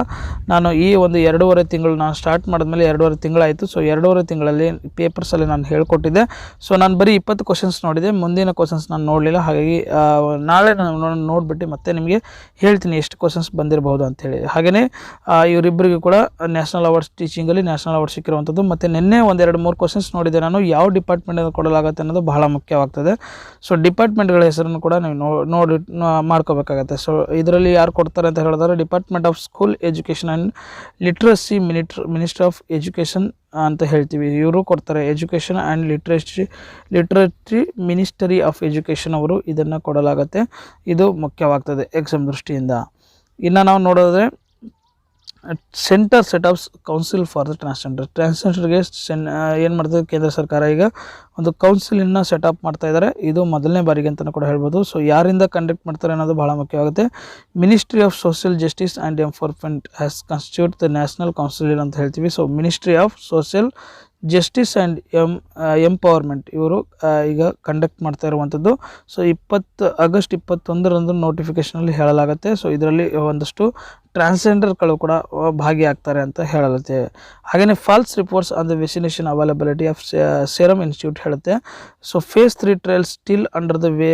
ನಾನು ಈ ಒಂದು 2.5 ತಿಂಗಳು ನಾನು ಸ್ಟಾರ್ಟ್ ಮಾಡಿದ್ಮೇಲೆ 2.5 ತಿಂಗಳಾಯಿತು. ಸೊ 2.5 ತಿಂಗಳಲ್ಲಿ ಪೇಪರ್ಸಲ್ಲಿ ನಾನು ಹೇಳ್ಕೊಟ್ಟಿದ್ದೆ. ಸೊ ನಾನು ಬರೀ 20 ಕ್ವಶನ್ಸ್ ನೋಡಿದೆ, ಮುಂದಿನ ಕ್ವಶನ್ಸ್ ನಾನು ನೋಡಲಿಲ್ಲ. ಹಾಗಾಗಿ ನಾಳೆ ನಾನು ನೋಡಿಬಿಟ್ಟು ಮತ್ತೆ ನಿಮಗೆ ಹೇಳ್ತೀನಿ ಎಷ್ಟು ಕ್ವಶನ್ಸ್ ಬಂದಿರಬಹುದು ಅಂಥೇಳಿ. ಹಾಗೆಯೇ ಇವರಿಬ್ಬರಿಗೂ ಕೂಡ ನ್ಯಾಷನಲ್ ಅವಾರ್ಡ್ಸ್ ಟೀಚಿಂಗಲ್ಲಿ ನ್ಯಾಷನಲ್ ಅವಾರ್ಡ್ ಸಿಕ್ಕಿರುವಂಥದ್ದು. ಮತ್ತು ನಿನ್ನೆ 1-2-3 ಕ್ವಶನ್ಸ್ ನೋಡಿದೆ ನಾನು, ಯಾವ ಡಿಪಾರ್ಟ್ಮೆಂಟಿಂದ ಕೊಡಲಾಗುತ್ತೆ ಅನ್ನೋದು ಬಹಳ ಮುಖ್ಯವಾಗ್ತದೆ. ಸೊ ಡಿಪಾರ್ಟ್ಮೆಂಟ್ಗಳ ಹೆಸರನ್ನು ಕೂಡ ನೀವು ನೋಡಿ ಮಾಡ್ಕೋಬೇಕಾಗತ್ತೆ. ಸೊ ಇದರಲ್ಲಿ ಯಾರು ಕೊಡ್ತಾರೆ ಅಂತ ಹೇಳಿದ್ರೆ department of school education and literacy ministry of education ಅಂತ ಹೇಳ್ತೀವಿ. ಇವರು ಕೊಡ್ತಾರೆ. Education and literacy ministry of education ಅವರು ಇದನ್ನು ಕೊಡಲಾಗುತ್ತೆ. ಇದು ಮುಖ್ಯವಾಗ್ತದೆ ಎಕ್ಸಾಮ್ ದೃಷ್ಟಿಯಿಂದ. ಇನ್ನು ನಾವು ನೋಡೋದ್ರೆ centre set of council for the ಟ್ರಾನ್ಸ್ಜೆಂಡರ್ಗೆ ಏನು ಮಾಡ್ತದೆ ಕೇಂದ್ರ ಸರ್ಕಾರ, ಈಗ ಒಂದು ಕೌನ್ಸಿಲನ್ನು ಸೆಟಪ್ ಮಾಡ್ತಾ ಇದ್ದಾರೆ. ಇದು ಮೊದಲನೇ ಬಾರಿಗೆ ಅಂತಲೂ ಕೂಡ ಹೇಳ್ಬೋದು. ಸೊ ಯಾರಿಂದ ಕಂಡಕ್ಟ್ ಮಾಡ್ತಾರೆ ಅನ್ನೋದು ಬಹಳ ಮುಖ್ಯವಾಗುತ್ತೆ. Ministry of social justice and enforcement has constitute the national council ಅಂತ ಹೇಳ್ತೀವಿ. So ministry of social justice and empowerment ಇವರು ಈಗ ಕಂಡಕ್ಟ್ ಮಾಡ್ತಾ ಇರುವಂಥದ್ದು. ಸೊ ಆಗಸ್ಟ್ 21 ನೋಟಿಫಿಕೇಷನಲ್ಲಿ ಹೇಳಲಾಗುತ್ತೆ. ಸೊ ಇದರಲ್ಲಿ ಒಂದಷ್ಟು ಟ್ರಾನ್ಸ್ಜೆಂಡರ್ಗಳು ಕೂಡ ಭಾಗಿಯಾಗ್ತಾರೆ ಅಂತ ಹೇಳುತ್ತೆ. ಹಾಗೆಯೇ false reports on the vaccination availability of serum institute ಹೇಳುತ್ತೆ. So phase 3 trial still under the way.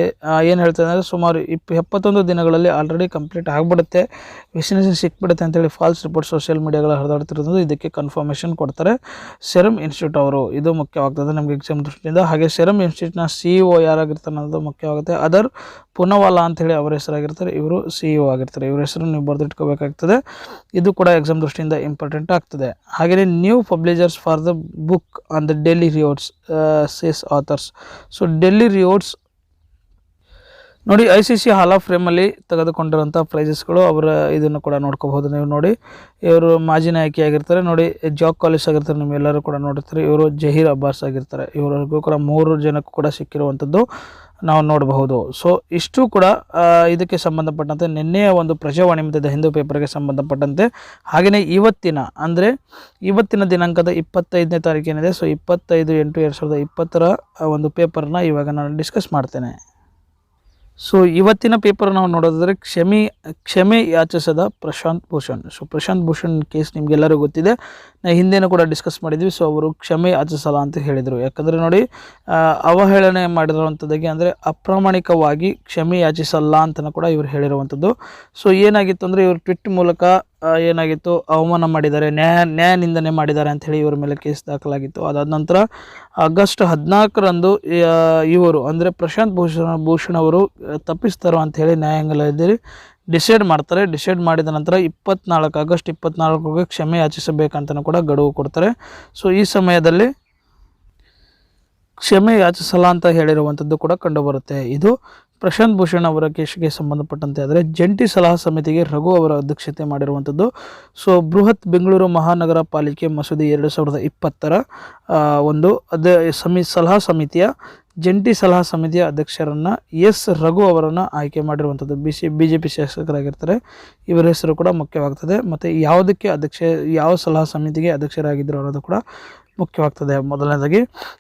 ಏನು ಹೇಳ್ತಾರೆ ಅಂದರೆ ಸುಮಾರು 71 ದಿನಗಳಲ್ಲಿ ಆಲ್ರೆಡಿ ಕಂಪ್ಲೀಟ್ ಆಗಿಬಿಡುತ್ತೆ, ವ್ಯಾಕ್ಸಿನೇಷನ್ ಸಿಕ್ಬಿಡುತ್ತೆ ಅಂತೇಳಿ ಫಾಲ್ಸ್ ರಿಪೋರ್ಟ್ ಸೋಷಿಯಲ್ ಮೀಡಿಯಾಗಳು ಹರಿದಾಡ್ತಿರೋದು. ಇದಕ್ಕೆ ಕನ್ಫರ್ಮೇಷನ್ ಕೊಡ್ತಾರೆ ಸೆರಮ್ ಇನ್ಸ್ಟಿಟ್ಯೂಟ್ ಅವರು. ಇದು ಮುಖ್ಯವಾಗ್ತದೆ ನಮಗೆ ಎಕ್ಸಾಮ್ ದೃಷ್ಟಿಯಿಂದ. ಹಾಗೆ ಸೆರಮ್ ಇನ್ಸ್ಟಿಟ್ಯೂಟ್ನ CEO ಯಾರಾಗಿರ್ತಾರೆ ಅನ್ನೋದು ಮುಖ್ಯವಾಗುತ್ತೆ. ಅದರ್ ಪೂನಾವಾಲಾ ಅಂತೇಳಿ ಅವರ ಹೆಸರಾಗಿರ್ತಾರೆ, ಇವರು CEO ಆಗಿರ್ತಾರೆ. ಇವ್ರ ಹೆಸರು ನೀವು ಬರೆದಿಟ್ಕೋಬೇಕಾಗ್ತದೆ. ಇದು ಕೂಡ ಎಕ್ಸಾಮ್ ದೃಷ್ಟಿಯಿಂದ ಇಂಪಾರ್ಟೆಂಟ್ ಆಗ್ತದೆ. ಹಾಗೆಯೇ new publishers for the book on the Delhi riots says authors. So Delhi riots ನೋಡಿ, ICC ಹಾಲ್ ಆಫ್ ಫೇಮಲ್ಲಿ ತೆಗೆದುಕೊಂಡಿರೋಂಥ ಪ್ರೈಸಸ್ಗಳು ಅವರ ಇದನ್ನು ಕೂಡ ನೋಡ್ಕೋಬಹುದು ನೀವು. ನೋಡಿ, ಇವರು ಮಾಜಿ ನಾಯಕಿ ಆಗಿರ್ತಾರೆ. ನೋಡಿ, ಜಾಕ್ ಕಾಲಿಸ್ ಆಗಿರ್ತಾರೆ, ನಿಮ್ಮೆಲ್ಲರೂ ಕೂಡ ನೋಡಿರ್ತಾರೆ. ಇವರು ಜಹೀರ್ ಅಬ್ಬಾಸ್ ಆಗಿರ್ತಾರೆ. ಇವರಿಗೂ ಕೂಡ 3 ಜನಕ್ಕೂ ಕೂಡ ಸಿಕ್ಕಿರುವಂಥದ್ದು ನಾವು ನೋಡಬಹುದು. ಸೊ ಇಷ್ಟು ಕೂಡ ಇದಕ್ಕೆ ಸಂಬಂಧಪಟ್ಟಂತೆ ನಿನ್ನೆಯ ಒಂದು ಪ್ರಜಾವಾಣಿ ಮತ್ತು ದ ಹಿಂದೂ ಪೇಪರ್ಗೆ ಸಂಬಂಧಪಟ್ಟಂತೆ. ಹಾಗೆಯೇ ಇವತ್ತಿನ ದಿನಾಂಕದ 25ನೇ ತಾರೀಕು ಏನಿದೆ, ಸೊ 25/8/2020 ಒಂದು ಪೇಪರ್ನ ಇವಾಗ ನಾನು ಡಿಸ್ಕಸ್ ಮಾಡ್ತೇನೆ. ಸೊ ಇವತ್ತಿನ ಪೇಪರ್ ನಾವು ನೋಡೋದಾದರೆ ಕ್ಷಮೆ ಯಾಚಿಸದ ಪ್ರಶಾಂತ್ ಭೂಷಣ್. ಸೊ ಪ್ರಶಾಂತ್ ಭೂಷಣ್ ಕೇಸ್ ನಿಮಗೆಲ್ಲರಿಗೂ ಗೊತ್ತಿದೆ, ನಾವು ಹಿಂದೆನೂ ಕೂಡ ಡಿಸ್ಕಸ್ ಮಾಡಿದ್ವಿ. ಸೊ ಅವರು ಕ್ಷಮೆ ಯಾಚಿಸಲ್ಲ ಅಂತ ಹೇಳಿದರು. ಯಾಕಂದರೆ ನೋಡಿ, ಅವಹೇಳನೆ ಮಾಡಿರುವಂಥದ್ದಾಗಿ ಅಂದರೆ ಅಪ್ರಾಮಾಣಿಕವಾಗಿ ಕ್ಷಮೆ ಯಾಚಿಸಲ್ಲ ಅಂತಲೂ ಕೂಡ ಇವರು ಹೇಳಿರುವಂಥದ್ದು. ಸೊ ಏನಾಗಿತ್ತು ಅಂದರೆ, ಇವರು ಟ್ವಿಟ್ ಮೂಲಕ ಏನಾಗಿತ್ತು, ಅವಮಾನ ಮಾಡಿದ್ದಾರೆ, ನ್ಯಾಯ ನಿಂದನೆ ಮಾಡಿದ್ದಾರೆ ಅಂಥೇಳಿ ಇವರ ಮೇಲೆ ಕೇಸ್ ದಾಖಲಾಗಿತ್ತು. ಅದಾದ ನಂತರ ಆಗಸ್ಟ್ 14ರಂದು ಇವರು ಅಂದರೆ ಪ್ರಶಾಂತ್ ಭೂಷಣ್ ಅವರು ತಪ್ಪಿಸ್ತಾರೋ ಅಂಥೇಳಿ ನ್ಯಾಯಾಲಯದಲ್ಲಿ ಡಿಸೈಡ್ ಮಾಡ್ತಾರೆ. ಡಿಸೈಡ್ ಮಾಡಿದ ನಂತರ ಆಗಸ್ಟ್ 24ಗೆ ಕ್ಷಮೆ ಯಾಚಿಸಬೇಕಂತಲೂ ಕೂಡ ಗಡುವು ಕೊಡ್ತಾರೆ. ಸೊ ಈ ಸಮಯದಲ್ಲಿ ಕ್ಷಮೆ ಯಾಚಿಸಲ್ಲ ಅಂತ ಹೇಳಿರುವಂಥದ್ದು ಕೂಡ ಕಂಡುಬರುತ್ತೆ. ಇದು ಪ್ರಶಾಂತ್ ಭೂಷಣ್ ಅವರ ಕೇಸ್ಗೆ ಸಂಬಂಧಪಟ್ಟಂತೆ. ಆದರೆ ಜಂಟಿ ಸಲಹಾ ಸಮಿತಿಗೆ ರಘು ಅವರ ಅಧ್ಯಕ್ಷತೆ ಮಾಡಿರುವಂಥದ್ದು. ಸೊ ಬೃಹತ್ ಬೆಂಗಳೂರು ಮಹಾನಗರ ಪಾಲಿಕೆ ಮಸೂದೆ 2020ರ ಒಂದು ಸಲಹಾ ಸಮಿತಿಯ ಜಂಟಿ ಸಲಹಾ ಸಮಿತಿಯ ಅಧ್ಯಕ್ಷರನ್ನು ಎಸ್ ರಘು ಅವರನ್ನು ಆಯ್ಕೆ ಮಾಡಿರುವಂಥದ್ದು. BJP ಶಾಸಕರಾಗಿರ್ತಾರೆ. ಇವರ ಹೆಸರು ಕೂಡ ಮುಖ್ಯವಾಗ್ತದೆ. ಮತ್ತು ಯಾವ ಸಲಹಾ ಸಮಿತಿಗೆ ಅಧ್ಯಕ್ಷರಾಗಿದ್ದರು ಅನ್ನೋದು ಕೂಡ ಮುಖ್ಯವಾಗ್ತದೆ. ಮೊದಲನೇದಾಗಿ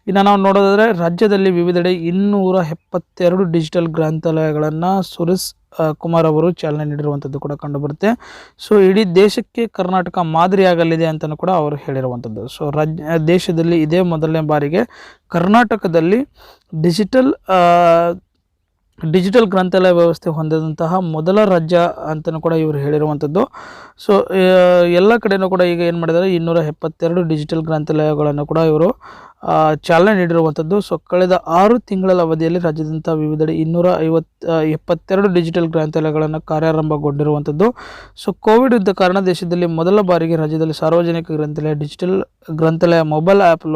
ಇನ್ನು ನಾವು ನೋಡೋದಾದರೆ, ರಾಜ್ಯದಲ್ಲಿ ವಿವಿಧೆಡೆ 272 ಡಿಜಿಟಲ್ ಗ್ರಂಥಾಲಯಗಳನ್ನು ಸುರೇಶ್ ಕುಮಾರ್ ಅವರು ಚಾಲನೆ ನೀಡಿರುವಂಥದ್ದು ಕೂಡ ಕಂಡುಬರುತ್ತೆ. ಸೊ ಇಡೀ ದೇಶಕ್ಕೆ ಕರ್ನಾಟಕ ಮಾದರಿಯಾಗಲಿದೆ ಅಂತಲೂ ಕೂಡ ಅವರು ಹೇಳಿರುವಂಥದ್ದು. ಸೊ ದೇಶದಲ್ಲಿ ಇದೇ ಮೊದಲನೇ ಬಾರಿಗೆ ಕರ್ನಾಟಕದಲ್ಲಿ ಡಿಜಿಟಲ್ ಗ್ರಂಥಾಲಯ ವ್ಯವಸ್ಥೆ ಹೊಂದಿದಂತಹ ಮೊದಲ ರಾಜ್ಯ ಅಂತಲೂ ಕೂಡ ಇವರು ಹೇಳಿರುವಂಥದ್ದು. ಸೊ ಎಲ್ಲ ಕಡೆಯೂ ಕೂಡ ಈಗ ಏನು ಮಾಡಿದ್ದಾರೆ, 272 ಡಿಜಿಟಲ್ ಗ್ರಂಥಾಲಯಗಳನ್ನು ಕೂಡ ಇವರು ಚಾಲನೆ ನೀಡಿರುವಂಥದ್ದು. ಸೊ ಕಳೆದ 6 ತಿಂಗಳ ಅವಧಿಯಲ್ಲಿ ರಾಜ್ಯಾದ್ಯಂತ ವಿವಿಧೆಡೆ 272 ಡಿಜಿಟಲ್ ಗ್ರಂಥಾಲಯಗಳನ್ನು ಕಾರ್ಯಾರಂಭಗೊಂಡಿರುವಂಥದ್ದು. ಸೊ ಕೋವಿಡ್ ಇದ್ದ ಕಾರಣ ದೇಶದಲ್ಲಿ ಮೊದಲ ಬಾರಿಗೆ ರಾಜ್ಯದಲ್ಲಿ ಸಾರ್ವಜನಿಕ ಗ್ರಂಥಾಲಯ, ಡಿಜಿಟಲ್ ಗ್ರಂಥಾಲಯ ಮೊಬೈಲ್ ಆ್ಯಪ್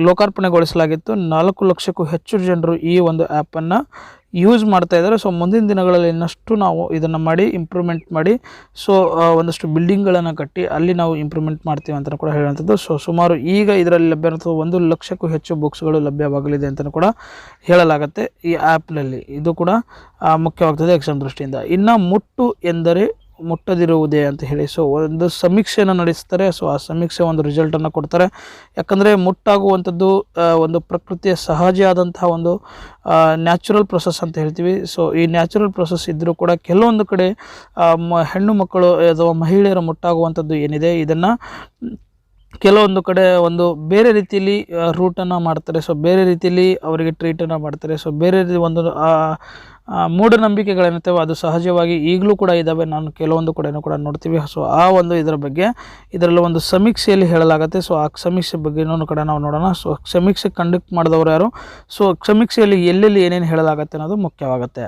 ಲೋಕಾರ್ಪಣೆಗೊಳಿಸಲಾಗಿತ್ತು. 4 ಲಕ್ಷಕ್ಕೂ ಹೆಚ್ಚು ಜನರು ಈ ಒಂದು ಆ್ಯಪನ್ನು ಯೂಸ್ ಮಾಡ್ತಾ ಇದ್ದಾರೆ. ಸೊ ಮುಂದಿನ ದಿನಗಳಲ್ಲಿ ಇನ್ನಷ್ಟು ನಾವು ಇದನ್ನು ಇಂಪ್ರೂವ್ಮೆಂಟ್ ಮಾಡಿ ಸೊ ಒಂದಷ್ಟು ಬಿಲ್ಡಿಂಗ್ಗಳನ್ನು ಕಟ್ಟಿ ಅಲ್ಲಿ ನಾವು ಇಂಪ್ರೂವ್ಮೆಂಟ್ ಮಾಡ್ತೀವಿ ಅಂತ ಕೂಡ ಹೇಳುವಂಥದ್ದು. ಸೊ ಸುಮಾರು ಈಗ ಇದರಲ್ಲಿ ಲಭ್ಯ ಇರುವಂಥ 1 ಲಕ್ಷಕ್ಕೂ ಹೆಚ್ಚು ಬುಕ್ಸ್ಗಳು ಲಭ್ಯವಾಗಲಿದೆ ಅಂತಲೂ ಕೂಡ ಹೇಳಲಾಗುತ್ತೆ ಈ ಆ್ಯಪ್ನಲ್ಲಿ. ಇದು ಕೂಡ ಮುಖ್ಯವಾಗ್ತದೆ ಎಕ್ಸಾಮ್ ದೃಷ್ಟಿಯಿಂದ. ಇನ್ನು ಮುಟ್ಟು ಎಂದರೆ ಮುಟ್ಟದಿರುವುದೇ ಅಂತ ಹೇಳಿ ಸೊ ಒಂದು ಸಮೀಕ್ಷೆಯನ್ನು ನಡೆಸ್ತಾರೆ. ಸೊ ಆ ಸಮೀಕ್ಷೆ ಒಂದು ರಿಸಲ್ಟನ್ನು ಕೊಡ್ತಾರೆ. ಯಾಕಂದರೆ ಮುಟ್ಟಾಗುವಂಥದ್ದು ಒಂದು ಪ್ರಕೃತಿಯ ಸಹಜ ಆದಂತಹ ಒಂದು ನ್ಯಾಚುರಲ್ ಪ್ರೊಸೆಸ್ ಅಂತ ಹೇಳ್ತೀವಿ. ಸೊ ಈ ನ್ಯಾಚುರಲ್ ಪ್ರೊಸೆಸ್ ಇದ್ದರೂ ಕೂಡ ಕೆಲವೊಂದು ಕಡೆ ಹೆಣ್ಣು ಮಕ್ಕಳು ಅಥವಾ ಮಹಿಳೆಯರ ಮುಟ್ಟಾಗುವಂಥದ್ದು ಏನಿದೆ, ಇದನ್ನು ಕೆಲವೊಂದು ಕಡೆ ಒಂದು ಬೇರೆ ರೀತಿಯಲ್ಲಿ ರೂಟನ್ನು ಮಾಡ್ತಾರೆ. ಸೊ ಬೇರೆ ರೀತಿಯಲ್ಲಿ ಅವರಿಗೆ ಟ್ರೀಟನ್ನು ಮಾಡ್ತಾರೆ. ಸೊ ಬೇರೆ ಒಂದು ಮೂಢನಂಬಿಕೆಗಳೇನಿರ್ತವೆ ಅದು ಸಹಜವಾಗಿ ಈಗಲೂ ಕೂಡ ಇದ್ದಾವೆ. ನಾನು ಕೆಲವೊಂದು ಕಡೆಯೂ ಕೂಡ ನೋಡ್ತೀವಿ. ಸೊ ಆ ಒಂದು ಇದರ ಬಗ್ಗೆ ಇದರಲ್ಲಿ ಒಂದು ಸಮೀಕ್ಷೆಯಲ್ಲಿ ಹೇಳಲಾಗುತ್ತೆ. ಸೊ ಆ ಸಮೀಕ್ಷೆ ಬಗ್ಗೆ ಇನ್ನೊಂದು ಕಡೆ ನಾವು ನೋಡೋಣ. ಸೊ ಸಮೀಕ್ಷೆ ಕಂಡಕ್ಟ್ ಮಾಡಿದವರು ಯಾರು, ಸೊ ಸಮೀಕ್ಷೆಯಲ್ಲಿ ಎಲ್ಲೆಲ್ಲಿ ಏನೇನು ಹೇಳಲಾಗುತ್ತೆ ಅನ್ನೋದು ಮುಖ್ಯವಾಗುತ್ತೆ.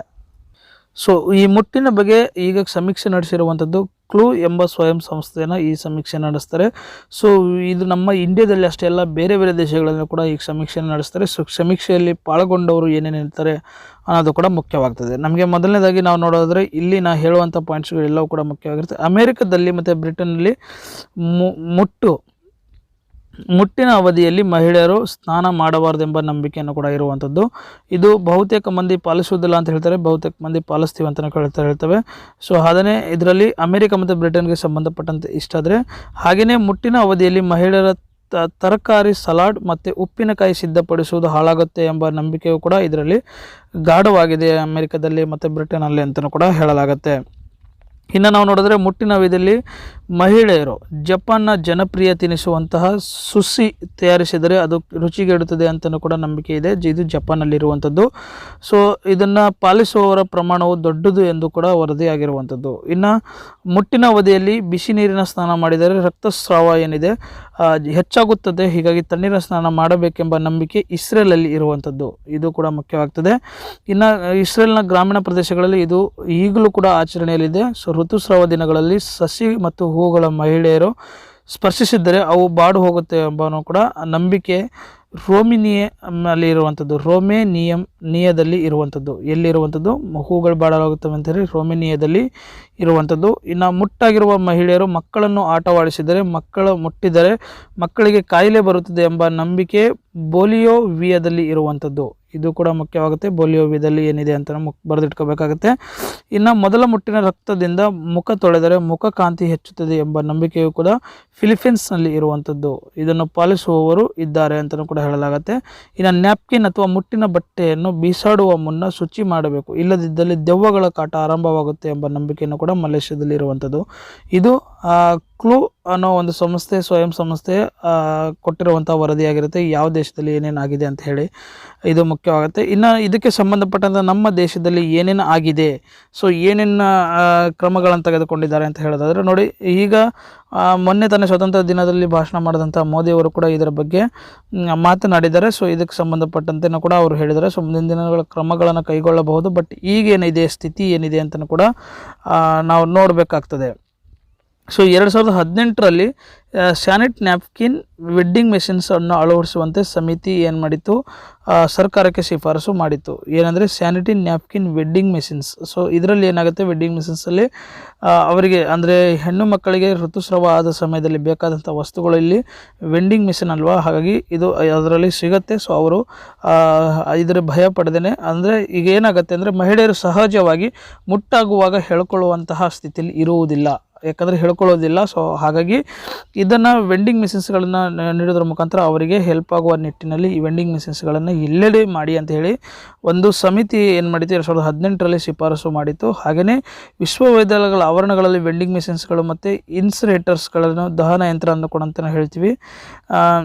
ಸೊ ಈ ಮುಟ್ಟಿನ ಬಗ್ಗೆ ಈಗ ಸಮೀಕ್ಷೆ ನಡೆಸಿರುವಂಥದ್ದು ಕ್ಲೂ ಎಂಬ ಸ್ವಯಂ ಸಂಸ್ಥೆಯನ್ನು ಈ ಸಮೀಕ್ಷೆ ನಡೆಸ್ತಾರೆ. ಸೊ ಇದು ನಮ್ಮ ಇಂಡಿಯಾದಲ್ಲಿ ಅಷ್ಟೇ ಅಲ್ಲ, ಬೇರೆ ಬೇರೆ ದೇಶಗಳಲ್ಲೂ ಕೂಡ ಈ ಸಮೀಕ್ಷೆಯನ್ನು ನಡೆಸ್ತಾರೆ. ಸೊ ಸಮೀಕ್ಷೆಯಲ್ಲಿ ಪಾಲ್ಗೊಂಡವರು ಏನೇನು ಹೇಳ್ತಾರೆ ಅನ್ನೋದು ಕೂಡ ಮುಖ್ಯವಾಗ್ತದೆ. ನಮಗೆ ಮೊದಲನೇದಾಗಿ ನಾವು ನೋಡೋದಾದರೆ ಇಲ್ಲಿ ನಾ ಹೇಳುವಂಥ ಪಾಯಿಂಟ್ಸ್ಗಳೆಲ್ಲವೂ ಕೂಡ ಮುಖ್ಯವಾಗಿರುತ್ತೆ. ಅಮೇರಿಕದಲ್ಲಿ ಮತ್ತು ಬ್ರಿಟನ್ನಲ್ಲಿ ಮುಟ್ಟಿನ ಅವಧಿಯಲ್ಲಿ ಮಹಿಳೆಯರು ಸ್ನಾನ ಮಾಡಬಾರ್ದೆಂಬ ನಂಬಿಕೆಯನ್ನು ಕೂಡ ಇರುವಂಥದ್ದು. ಇದು ಬಹುತೇಕ ಮಂದಿ ಪಾಲಿಸುವುದಿಲ್ಲ ಅಂತ ಹೇಳ್ತಾರೆ, ಬಹುತೇಕ ಮಂದಿ ಪಾಲಿಸ್ತೀವಿ ಅಂತ ಹೇಳ್ತವೆ. ಸೊ ಅದನ್ನೇ ಇದರಲ್ಲಿ ಅಮೆರಿಕ ಮತ್ತು ಬ್ರಿಟನ್ಗೆ ಸಂಬಂಧಪಟ್ಟಂತೆ ಇಷ್ಟಾದರೆ, ಹಾಗೆಯೇ ಮುಟ್ಟಿನ ಅವಧಿಯಲ್ಲಿ ಮಹಿಳೆಯರ ತರಕಾರಿ ಸಲಾಡ್ ಮತ್ತು ಉಪ್ಪಿನಕಾಯಿ ಸಿದ್ಧಪಡಿಸುವುದು ಹಾಳಾಗುತ್ತೆ ಎಂಬ ನಂಬಿಕೆಯು ಕೂಡ ಇದರಲ್ಲಿ ಗಾಢವಾಗಿದೆ ಅಮೆರಿಕದಲ್ಲಿ ಮತ್ತು ಬ್ರಿಟನ್ನಲ್ಲಿ ಅಂತಲೂ ಕೂಡ ಹೇಳಲಾಗುತ್ತೆ. ಇನ್ನು ನಾವು ನೋಡಿದ್ರೆ ಮುಟ್ಟಿನ ಅವಧಿಯಲ್ಲಿ ಮಹಿಳೆಯರು ಜಪಾನ್ನ ಜನಪ್ರಿಯ ತಿನಿಸುವಂತಹ ಸುಶಿ ತಯಾರಿಸಿದರೆ ಅದು ರುಚಿಗೆಡುತ್ತದೆ ಅಂತಲೂ ಕೂಡ ನಂಬಿಕೆ ಇದೆ. ಇದು ಜಪಾನ್ನಲ್ಲಿರುವಂಥದ್ದು. ಸೊ ಇದನ್ನು ಪಾಲಿಸುವವರ ಪ್ರಮಾಣವು ದೊಡ್ಡದು ಎಂದು ಕೂಡ ವರದಿಯಾಗಿರುವಂಥದ್ದು. ಇನ್ನು ಮುಟ್ಟಿನ ಅವಧಿಯಲ್ಲಿ ಬಿಸಿ ನೀರಿನ ಸ್ನಾನ ಮಾಡಿದರೆ ರಕ್ತಸ್ರಾವ ಏನಿದೆ ಹೆಚ್ಚಾಗುತ್ತದೆ. ಹೀಗಾಗಿ ತಣ್ಣೀರಿನ ಸ್ನಾನ ಮಾಡಬೇಕೆಂಬ ನಂಬಿಕೆ ಇಸ್ರೇಲಲ್ಲಿ ಇರುವಂಥದ್ದು. ಇದು ಕೂಡ ಮುಖ್ಯವಾಗ್ತದೆ. ಇನ್ನು ಇಸ್ರೇಲ್ನ ಗ್ರಾಮೀಣ ಪ್ರದೇಶಗಳಲ್ಲಿ ಇದು ಈಗಲೂ ಕೂಡ ಆಚರಣೆಯಲ್ಲಿದೆ. ಸೊ ಋತುಸ್ರಾವ ದಿನಗಳಲ್ಲಿ ಸಸಿ ಮತ್ತು ಹೂವುಗಳ ಮಹಿಳೆಯರು ಸ್ಪರ್ಶಿಸಿದ್ದರೆ ಅವು ಬಾಡು ಹೋಗುತ್ತೆ ಎಂಬ ಕೂಡ ನಂಬಿಕೆ ರೋಮಿನಿಯಲ್ಲಿ ಇರುವಂಥದ್ದು. ರೋಮೇನಿಯದಲ್ಲಿ ಇರುವಂಥದ್ದು. ಎಲ್ಲಿರುವಂಥದ್ದು? ಹೂಗಳು ಬಾಡಲಾಗುತ್ತವೆ ಅಂತ ಹೇಳಿ ರೋಮೇನಿಯಾದಲ್ಲಿ ಇರುವಂಥದ್ದು. ಇನ್ನು ಮುಟ್ಟಾಗಿರುವ ಮಹಿಳೆಯರು ಮಕ್ಕಳನ್ನು ಆಟವಾಡಿಸಿದರೆ ಮಕ್ಕಳು ಮುಟ್ಟಿದರೆ ಮಕ್ಕಳಿಗೆ ಕಾಯಿಲೆ ಬರುತ್ತದೆ ಎಂಬ ನಂಬಿಕೆ ಬೋಲಿಯೋವಿಯಾದಲ್ಲಿ ಇರುವಂಥದ್ದು. ಇದು ಕೂಡ ಮುಖ್ಯವಾಗುತ್ತೆ. ಬೋಲಿಯೋವಿಯಾದಲ್ಲಿ ಏನಿದೆ ಅಂತ ಬರೆದಿಟ್ಕೋಬೇಕಾಗುತ್ತೆ. ಇನ್ನು ಮೊದಲ ಮುಟ್ಟಿನ ರಕ್ತದಿಂದ ಮುಖ ತೊಳೆದರೆ ಮುಖ ಕಾಂತಿ ಹೆಚ್ಚುತ್ತದೆ ಎಂಬ ನಂಬಿಕೆಯು ಕೂಡ ಫಿಲಿಪೀನ್ಸ್ನಲ್ಲಿ ಇರುವಂಥದ್ದು. ಇದನ್ನು ಪಾಲಿಸುವವರು ಇದ್ದಾರೆ ಅಂತಲೂ ಕೂಡ ಹೇಳಲಾಗುತ್ತೆ. ಇನ್ನು ನ್ಯಾಪ್ಕಿನ್ ಅಥವಾ ಮುಟ್ಟಿನ ಬಟ್ಟೆಯನ್ನು ಬೀಸಾಡುವ ಮುನ್ನ ಶುಚಿ ಮಾಡಬೇಕು, ಇಲ್ಲದಿದ್ದಲ್ಲಿ ದೆವ್ವಗಳ ಕಾಟ ಆರಂಭವಾಗುತ್ತೆ ಎಂಬ ನಂಬಿಕೆಯನ್ನು ಕೂಡ ಮಲೇಷ್ಯಾದಲ್ಲಿ ಇರುವಂಥದ್ದು. ಇದು ಕ್ಲೂ ಅನ್ನೋ ಒಂದು ಸಂಸ್ಥೆ, ಸ್ವಯಂ ಸಂಸ್ಥೆ ಕೊಟ್ಟಿರುವಂಥ ವರದಿಯಾಗಿರುತ್ತೆ. ಯಾವ ದೇಶದಲ್ಲಿ ಏನೇನಾಗಿದೆ ಅಂತ ಹೇಳಿ ಇದು ಮುಖ್ಯವಾಗುತ್ತೆ. ಇನ್ನು ಇದಕ್ಕೆ ಸಂಬಂಧಪಟ್ಟಂಥ ನಮ್ಮ ದೇಶದಲ್ಲಿ ಏನೇನು ಆಗಿದೆ, ಸೊ ಏನೇನು ಕ್ರಮಗಳನ್ನು ತೆಗೆದುಕೊಂಡಿದ್ದಾರೆ ಅಂತ ಹೇಳೋದಾದರೆ ನೋಡಿ, ಈಗ ಮೊನ್ನೆ ತಾನೇ ಸ್ವತಂತ್ರ ದಿನದಲ್ಲಿ ಭಾಷಣ ಮಾಡಿದಂಥ ಮೋದಿಯವರು ಕೂಡ ಇದರ ಬಗ್ಗೆ ಮಾತನಾಡಿದ್ದಾರೆ. ಸೊ ಇದಕ್ಕೆ ಸಂಬಂಧಪಟ್ಟಂತೆಯೂ ಕೂಡ ಅವರು ಹೇಳಿದ್ದಾರೆ. ಸೊ ಮುಂದಿನ ದಿನಗಳ ಕ್ರಮಗಳನ್ನು ಕೈಗೊಳ್ಳಬಹುದು. ಬಟ್ ಈಗೇನಿದೆ ಸ್ಥಿತಿ ಏನಿದೆ ಅಂತಲೂ ಕೂಡ ನಾವು ನೋಡಬೇಕಾಗ್ತದೆ. ಸೊ 2018ರಲ್ಲಿ ಸ್ಯಾನಿಟ್ ನ್ಯಾಪ್ಕಿನ್ ವೆಡ್ಡಿಂಗ್ ಮೆಷಿನ್ಸನ್ನು ಅಳವಡಿಸುವಂತೆ ಸಮಿತಿ ಏನು ಮಾಡಿತ್ತು, ಸರ್ಕಾರಕ್ಕೆ ಶಿಫಾರಸು ಮಾಡಿತ್ತು. ಏನಂದರೆ sanity napkin wedding machines. So ಇದರಲ್ಲಿ ಏನಾಗುತ್ತೆ, ವೆಡ್ಡಿಂಗ್ ಮೆಷಿನ್ಸಲ್ಲಿ ಅವರಿಗೆ ಅಂದರೆ ಹೆಣ್ಣು ಮಕ್ಕಳಿಗೆ ಋತುಸ್ರಾವ ಆದ ಸಮಯದಲ್ಲಿ ಬೇಕಾದಂಥ ವಸ್ತುಗಳು ಇಲ್ಲಿ ವೆಂಡಿಂಗ್ ಮೆಷಿನ್ ಅಲ್ವಾ, ಹಾಗಾಗಿ ಇದು ಅದರಲ್ಲಿ ಸಿಗುತ್ತೆ. ಸೊ ಅವರು ಇದರ ಭಯ ಪಡೆದೇನೆ, ಅಂದರೆ ಈಗ ಏನಾಗುತ್ತೆ ಅಂದರೆ ಮಹಿಳೆಯರು ಸಹಜವಾಗಿ ಮುಟ್ಟಾಗುವಾಗ ಹೇಳ್ಕೊಳ್ಳುವಂತಹ ಸ್ಥಿತಿಯಲ್ಲಿ ಇರುವುದಿಲ್ಲ, ಯಾಕಂದರೆ ಹೇಳ್ಕೊಳ್ಳೋದಿಲ್ಲ. ಸೊ ಹಾಗಾಗಿ ಇದನ್ನು ವೆಂಡಿಂಗ್ ಮೆಷಿನ್ಸ್ಗಳನ್ನು ನೀಡೋದ್ರ ಮುಖಾಂತರ ಅವರಿಗೆ ಹೆಲ್ಪ್ ಆಗುವ ನಿಟ್ಟಿನಲ್ಲಿ ಈ ವೆಂಡಿಂಗ್ ಮೆಷಿನ್ಸ್ಗಳನ್ನು ಎಲ್ಲೆಡೆ ಮಾಡಿ ಅಂತ ಹೇಳಿ ಒಂದು ಸಮಿತಿ ಏನು ಮಾಡಿತ್ತು 2018ರಲ್ಲಿ ಶಿಫಾರಸು ಮಾಡಿತ್ತು. ಹಾಗೆಯೇ ವಿಶ್ವವಿದ್ಯಾಲಯಗಳ ಆವರಣಗಳಲ್ಲಿ ವೆಂಡಿಂಗ್ ಮೆಷಿನ್ಸ್ಗಳು ಮತ್ತು ಇನ್ಸಿನೇಟರ್ಸ್ಗಳನ್ನು ದಹನ ಯಂತ್ರ ಅನ್ನು ಕೂಡ ಅಂತ ಹೇಳ್ತೀವಿ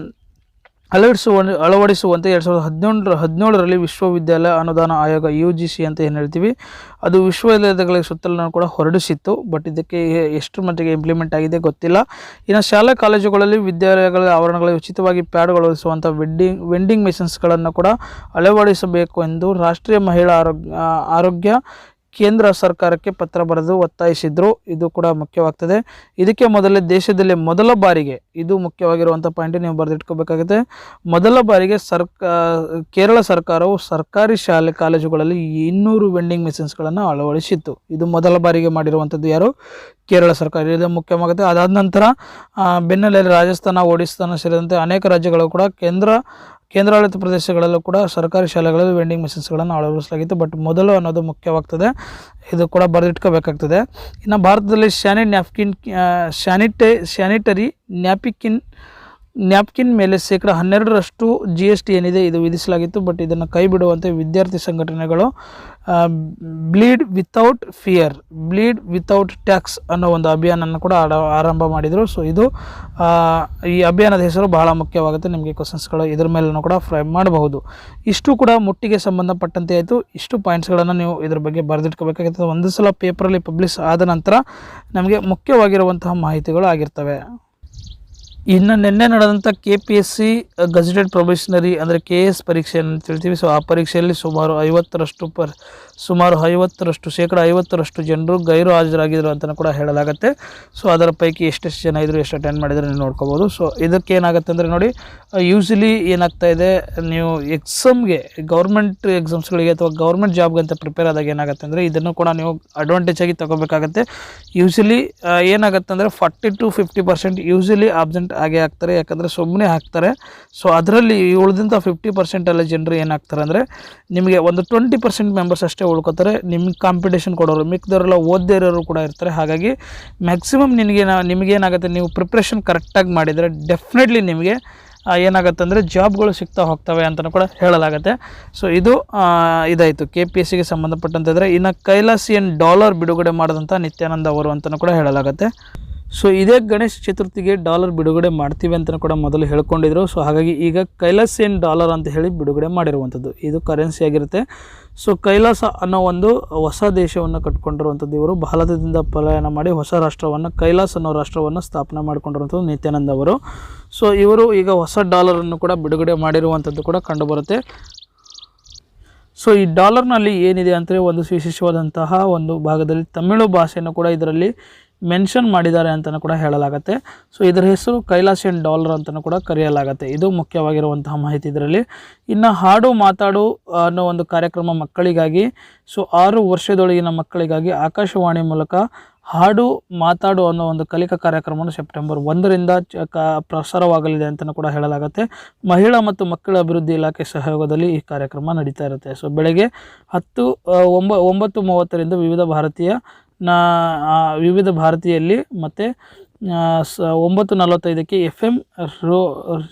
ಅಳವಡಿಸುವಂತೆ 2017ರಲ್ಲಿ ವಿಶ್ವವಿದ್ಯಾಲಯ ಅನುದಾನ ಆಯೋಗ UGC ಅಂತ ಏನು ಹೇಳ್ತೀವಿ, ಅದು ವಿಶ್ವವಿದ್ಯಾಲಯಗಳಿಗೆ ಸುತ್ತಲೂ ಕೂಡ ಹೊರಡಿಸಿತ್ತು. ಬಟ್ ಇದಕ್ಕೆ ಎಷ್ಟು ಮಟ್ಟಿಗೆ ಇಂಪ್ಲಿಮೆಂಟ್ ಆಗಿದೆ ಗೊತ್ತಿಲ್ಲ. ಇನ್ನು ಶಾಲಾ ಕಾಲೇಜುಗಳಲ್ಲಿ ವಿದ್ಯಾಲಯಗಳ ಆವರಣಗಳಲ್ಲಿ ಉಚಿತವಾಗಿ ಪ್ಯಾಡ್ಗಳು ಒದಗಿಸುವಂಥ ವೆಂಡಿಂಗ್ ಮೆಷಿನ್ಸ್ಗಳನ್ನು ಕೂಡ ಅಳವಡಿಸಬೇಕು ಎಂದು ರಾಷ್ಟ್ರೀಯ ಮಹಿಳಾ ಆರೋಗ್ಯ ಕೇಂದ್ರ ಸರ್ಕಾರಕ್ಕೆ ಪತ್ರ ಬರೆದು ಒತ್ತಾಯಿಸಿದ್ರು. ಇದು ಕೂಡ ಮುಖ್ಯವಾಗ್ತದೆ. ಇದಕ್ಕೆ ಮೊದಲೇ ದೇಶದಲ್ಲಿ ಮೊದಲ ಬಾರಿಗೆ, ಇದು ಮುಖ್ಯವಾಗಿರುವಂಥ ಪಾಯಿಂಟ್ ನೀವು ಬರೆದಿಟ್ಕೋಬೇಕಾಗುತ್ತೆ, ಮೊದಲ ಬಾರಿಗೆ ಕೇರಳ ಸರ್ಕಾರವು ಸರ್ಕಾರಿ ಶಾಲೆ ಕಾಲೇಜುಗಳಲ್ಲಿ 200 ವೆಂಡಿಂಗ್ ಮೆಷಿನ್ಸ್ಗಳನ್ನು ಅಳವಡಿಸಿತ್ತು. ಇದು ಮೊದಲ ಬಾರಿಗೆ ಮಾಡಿರುವಂಥದ್ದು ಯಾರು? ಕೇರಳ ಸರ್ಕಾರ. ಇದು ಮುಖ್ಯವಾಗುತ್ತೆ. ಅದಾದ ನಂತರ ಬೆನ್ನಲ್ಲೇ ರಾಜಸ್ಥಾನ, ಒಡಿಸ್ತಾನ ಸೇರಿದಂತೆ ಅನೇಕ ರಾಜ್ಯಗಳು ಕೂಡ ಕೇಂದ್ರಾಡಳಿತ ಪ್ರದೇಶಗಳಲ್ಲೂ ಕೂಡ ಸರ್ಕಾರಿ ಶಾಲೆಗಳಲ್ಲಿ ವೆಂಡಿಂಗ್ ಮೆಷಿನ್ಸ್ಗಳನ್ನು ಅಳವಡಿಸಲಾಗಿತ್ತು. ಬಟ್ ಮೊದಲು ಅನ್ನೋದು ಮುಖ್ಯವಾಗ್ತದೆ, ಇದು ಕೂಡ ಬರೆದಿಟ್ಕೋಬೇಕಾಗ್ತದೆ. ಇನ್ನು ಭಾರತದಲ್ಲಿ ಸ್ಯಾನಿಟರಿ ನ್ಯಾಪ್ಕಿನ್ ಮೇಲೆ 12% GST ಏನಿದೆ ಇದು ವಿಧಿಸಲಾಗಿತ್ತು. ಬಟ್ ಇದನ್ನು ಕೈ ಬಿಡುವಂತೆ ವಿದ್ಯಾರ್ಥಿ ಸಂಘಟನೆಗಳು ಬ್ಲೀಡ್ ವಿತೌಟ್ ಟ್ಯಾಕ್ಸ್ ಅನ್ನೋ ಒಂದು ಅಭಿಯಾನವನ್ನು ಕೂಡ ಆರಂಭ ಮಾಡಿದರು. ಸೊ ಇದು ಈ ಅಭಿಯಾನದ ಹೆಸರು ಬಹಳ ಮುಖ್ಯವಾಗುತ್ತೆ. ನಿಮಗೆ ಕ್ವಶನ್ಸ್ಗಳು ಇದ್ರ ಮೇಲೂ ಕೂಡ ಫ್ರೇಮ್ ಮಾಡಬಹುದು. ಇಷ್ಟು ಕೂಡ ಮುಟ್ಟಿಗೆ ಸಂಬಂಧಪಟ್ಟಂತೆ ಆಯಿತು. ಇಷ್ಟು ಪಾಯಿಂಟ್ಸ್ಗಳನ್ನು ನೀವು ಇದ್ರ ಬಗ್ಗೆ ಬರೆದಿಟ್ಕೋಬೇಕಾಗುತ್ತೆ. ಒಂದು ಸಲ ಪೇಪರಲ್ಲಿ ಪಬ್ಲಿಷ್ ಆದ ನಂತರ ನಮಗೆ ಮುಖ್ಯವಾಗಿರುವಂತಹ ಮಾಹಿತಿಗಳು ಆಗಿರ್ತವೆ. ಇನ್ನು ನಿನ್ನೆ ನಡೆದಂಥ KPSC ಗಜೆಟೆಡ್ ಪ್ರೊಬೇಷನರಿ ಅಂದರೆ KS ಪರೀಕ್ಷೆಯನ್ನು ಹೇಳ್ತೀವಿ. ಸೊ ಆ ಪರೀಕ್ಷೆಯಲ್ಲಿ ಸುಮಾರು 50% ಜನರು ಗೈರು ಹಾಜರಾಗಿದ್ರು ಅಂತಲೂ ಕೂಡ ಹೇಳಲಾಗುತ್ತೆ. ಸೊ ಅದರ ಪೈಕಿ ಎಷ್ಟೆಷ್ಟು ಜನ ಇದ್ರು, ಎಷ್ಟು ಅಟೆಂಡ್ ಮಾಡಿದರೆ ನೀವು ನೋಡ್ಕೋಬೋದು. ಸೊ ಇದಕ್ಕೆ ಏನಾಗುತ್ತೆ ಅಂದರೆ ನೋಡಿ, ಯೂಶ್ವಲಿ ಏನಾಗ್ತಾ ಇದೆ, ನೀವು ಎಕ್ಸಾಮ್ಗೆ ಗೌರ್ಮೆಂಟ್ ಎಕ್ಸಾಮ್ಸ್ಗಳಿಗೆ ಅಥವಾ ಗೌರ್ಮೆಂಟ್ ಜಾಬ್ಗೆ ಅಂತ ಪ್ರಿಪೇರ್ ಆದಾಗ ಏನಾಗುತ್ತೆ ಅಂದರೆ ಇದನ್ನು ಕೂಡ ನೀವು ಅಡ್ವಾಂಟೇಜ್ ಆಗಿ ತಗೋಬೇಕಾಗತ್ತೆ. ಯೂಶ್ವಲಿ ಏನಾಗುತ್ತೆ ಅಂದರೆ 40 to 50% ಯೂಶ್ವಲಿ ಆಬ್ಸೆಂಟ್ ಆಗೇ ಆಗ್ತಾರೆ, ಯಾಕಂದರೆ ಸುಮ್ಮನೆ ಹಾಕ್ತಾರೆ. ಸೊ ಅದರಲ್ಲಿ ಉಳಿದಂಥ 50% ಎಲ್ಲ ಜನರು ಏನಾಗ್ತಾರೆ ಅಂದರೆ ನಿಮಗೆ ಒಂದು 20% ಮೆಂಬರ್ಸ್ ಅಷ್ಟೇ ಉಳ್ಕೋತಾರೆ, ನಿಮಗೆ ಕಾಂಪಿಟೇಷನ್ ಕೊಡೋರು, ಮಿಕ್ಕಿದವರೆಲ್ಲ ಓದದೇ ಇರೋರು ಕೂಡ ಇರ್ತಾರೆ. ಹಾಗಾಗಿ ಮ್ಯಾಕ್ಸಿಮಮ್ ನಿಮಗೇನಾಗುತ್ತೆ, ನೀವು ಪ್ರಿಪ್ರೇಷನ್ ಕರೆಕ್ಟಾಗಿ ಮಾಡಿದರೆ ಡೆಫಿನೆಟ್ಲಿ ನಿಮಗೆ ಏನಾಗುತ್ತೆ ಅಂದರೆ ಜಾಬ್ಗಳು ಸಿಗ್ತಾ ಹೋಗ್ತವೆ ಅಂತಲೂ ಕೂಡ ಹೇಳಲಾಗುತ್ತೆ. ಸೊ ಇದು ಇದಾಯಿತು KPSCಗೆ ಸಂಬಂಧಪಟ್ಟಂತಿದ್ರೆ. ಇನ್ನು ಕೈಲಾಸಿಯನ್ ಡಾಲರ್ ಬಿಡುಗಡೆ ಮಾಡಿದಂಥ ನಿತ್ಯಾನಂದ ಅವರು ಅಂತಲೂ ಕೂಡ ಹೇಳಲಾಗುತ್ತೆ. ಸೊ ಇದೇ ಗಣೇಶ ಚತುರ್ಥಿಗೆ ಡಾಲರ್ ಬಿಡುಗಡೆ ಮಾಡ್ತೀವಿ ಅಂತಲೂ ಕೂಡ ಮೊದಲು ಹೇಳ್ಕೊಂಡಿದ್ರು. ಸೊ ಹಾಗಾಗಿ ಈಗ ಕೈಲಾಸಿಯನ್ ಡಾಲರ್ ಅಂತ ಹೇಳಿ ಬಿಡುಗಡೆ ಮಾಡಿರುವಂಥದ್ದು ಇದು ಕರೆನ್ಸಿ ಆಗಿರುತ್ತೆ. ಸೊ ಕೈಲಾಸ ಅನ್ನೋ ಒಂದು ಹೊಸ ದೇಶವನ್ನು ಕಟ್ಕೊಂಡಿರುವಂಥದ್ದು ಇವರು ಭಾರತದಿಂದ ಪಲಾಯನ ಮಾಡಿ ಹೊಸ ರಾಷ್ಟ್ರವನ್ನು ಕೈಲಾಸ ಅನ್ನೋ ರಾಷ್ಟ್ರವನ್ನು ಸ್ಥಾಪನೆ ಮಾಡಿಕೊಂಡಿರುವಂಥದ್ದು ನಿತ್ಯಾನಂದ ಅವರು. ಸೊ ಇವರು ಈಗ ಹೊಸ ಡಾಲರನ್ನು ಕೂಡ ಬಿಡುಗಡೆ ಮಾಡಿರುವಂಥದ್ದು ಕೂಡ ಕಂಡುಬರುತ್ತೆ. ಸೊ ಈ ಡಾಲರ್ನಲ್ಲಿ ಏನಿದೆ ಅಂದರೆ ಒಂದು ವಿಶೇಷವಾದಂತಹ ಒಂದು ಭಾಗದಲ್ಲಿ ತಮಿಳು ಭಾಷೆಯನ್ನು ಕೂಡ ಇದರಲ್ಲಿ ಮೆನ್ಷನ್ ಮಾಡಿದ್ದಾರೆ ಅಂತಲೂ ಕೂಡ ಹೇಳಲಾಗುತ್ತೆ. ಸೊ ಇದರ ಹೆಸರು ಕೈಲಾಸಿಯನ್ ಡಾಲರ್ ಅಂತಲೂ ಕೂಡ ಕರೆಯಲಾಗುತ್ತೆ. ಇದು ಮುಖ್ಯವಾಗಿರುವಂತಹ ಮಾಹಿತಿ ಇದರಲ್ಲಿ. ಇನ್ನು ಹಾಡು ಮಾತಾಡು ಅನ್ನೋ ಒಂದು ಕಾರ್ಯಕ್ರಮ ಮಕ್ಕಳಿಗಾಗಿ, ಸೊ 6 ವರ್ಷದೊಳಗಿನ ಮಕ್ಕಳಿಗಾಗಿ ಆಕಾಶವಾಣಿ ಮೂಲಕ ಹಾಡು ಮಾತಾಡು ಅನ್ನೋ ಒಂದು ಕಲಿಕಾ ಕಾರ್ಯಕ್ರಮವನ್ನು ಸೆಪ್ಟೆಂಬರ್ 1ರಿಂದ ಪ್ರಸಾರವಾಗಲಿದೆ ಅಂತಲೂ ಕೂಡ ಹೇಳಲಾಗುತ್ತೆ. ಮಹಿಳಾ ಮತ್ತು ಮಕ್ಕಳ ಅಭಿವೃದ್ಧಿ ಇಲಾಖೆ ಸಹಯೋಗದಲ್ಲಿ ಈ ಕಾರ್ಯಕ್ರಮ ನಡೀತಾ ಇರುತ್ತೆ. ಸೊ ಬೆಳಗ್ಗೆ 9:30ರಿಂದ ವಿವಿಧ ಭಾರತೀಯಲ್ಲಿ ಮತ್ತು 9:45ಕ್ಕೆ FM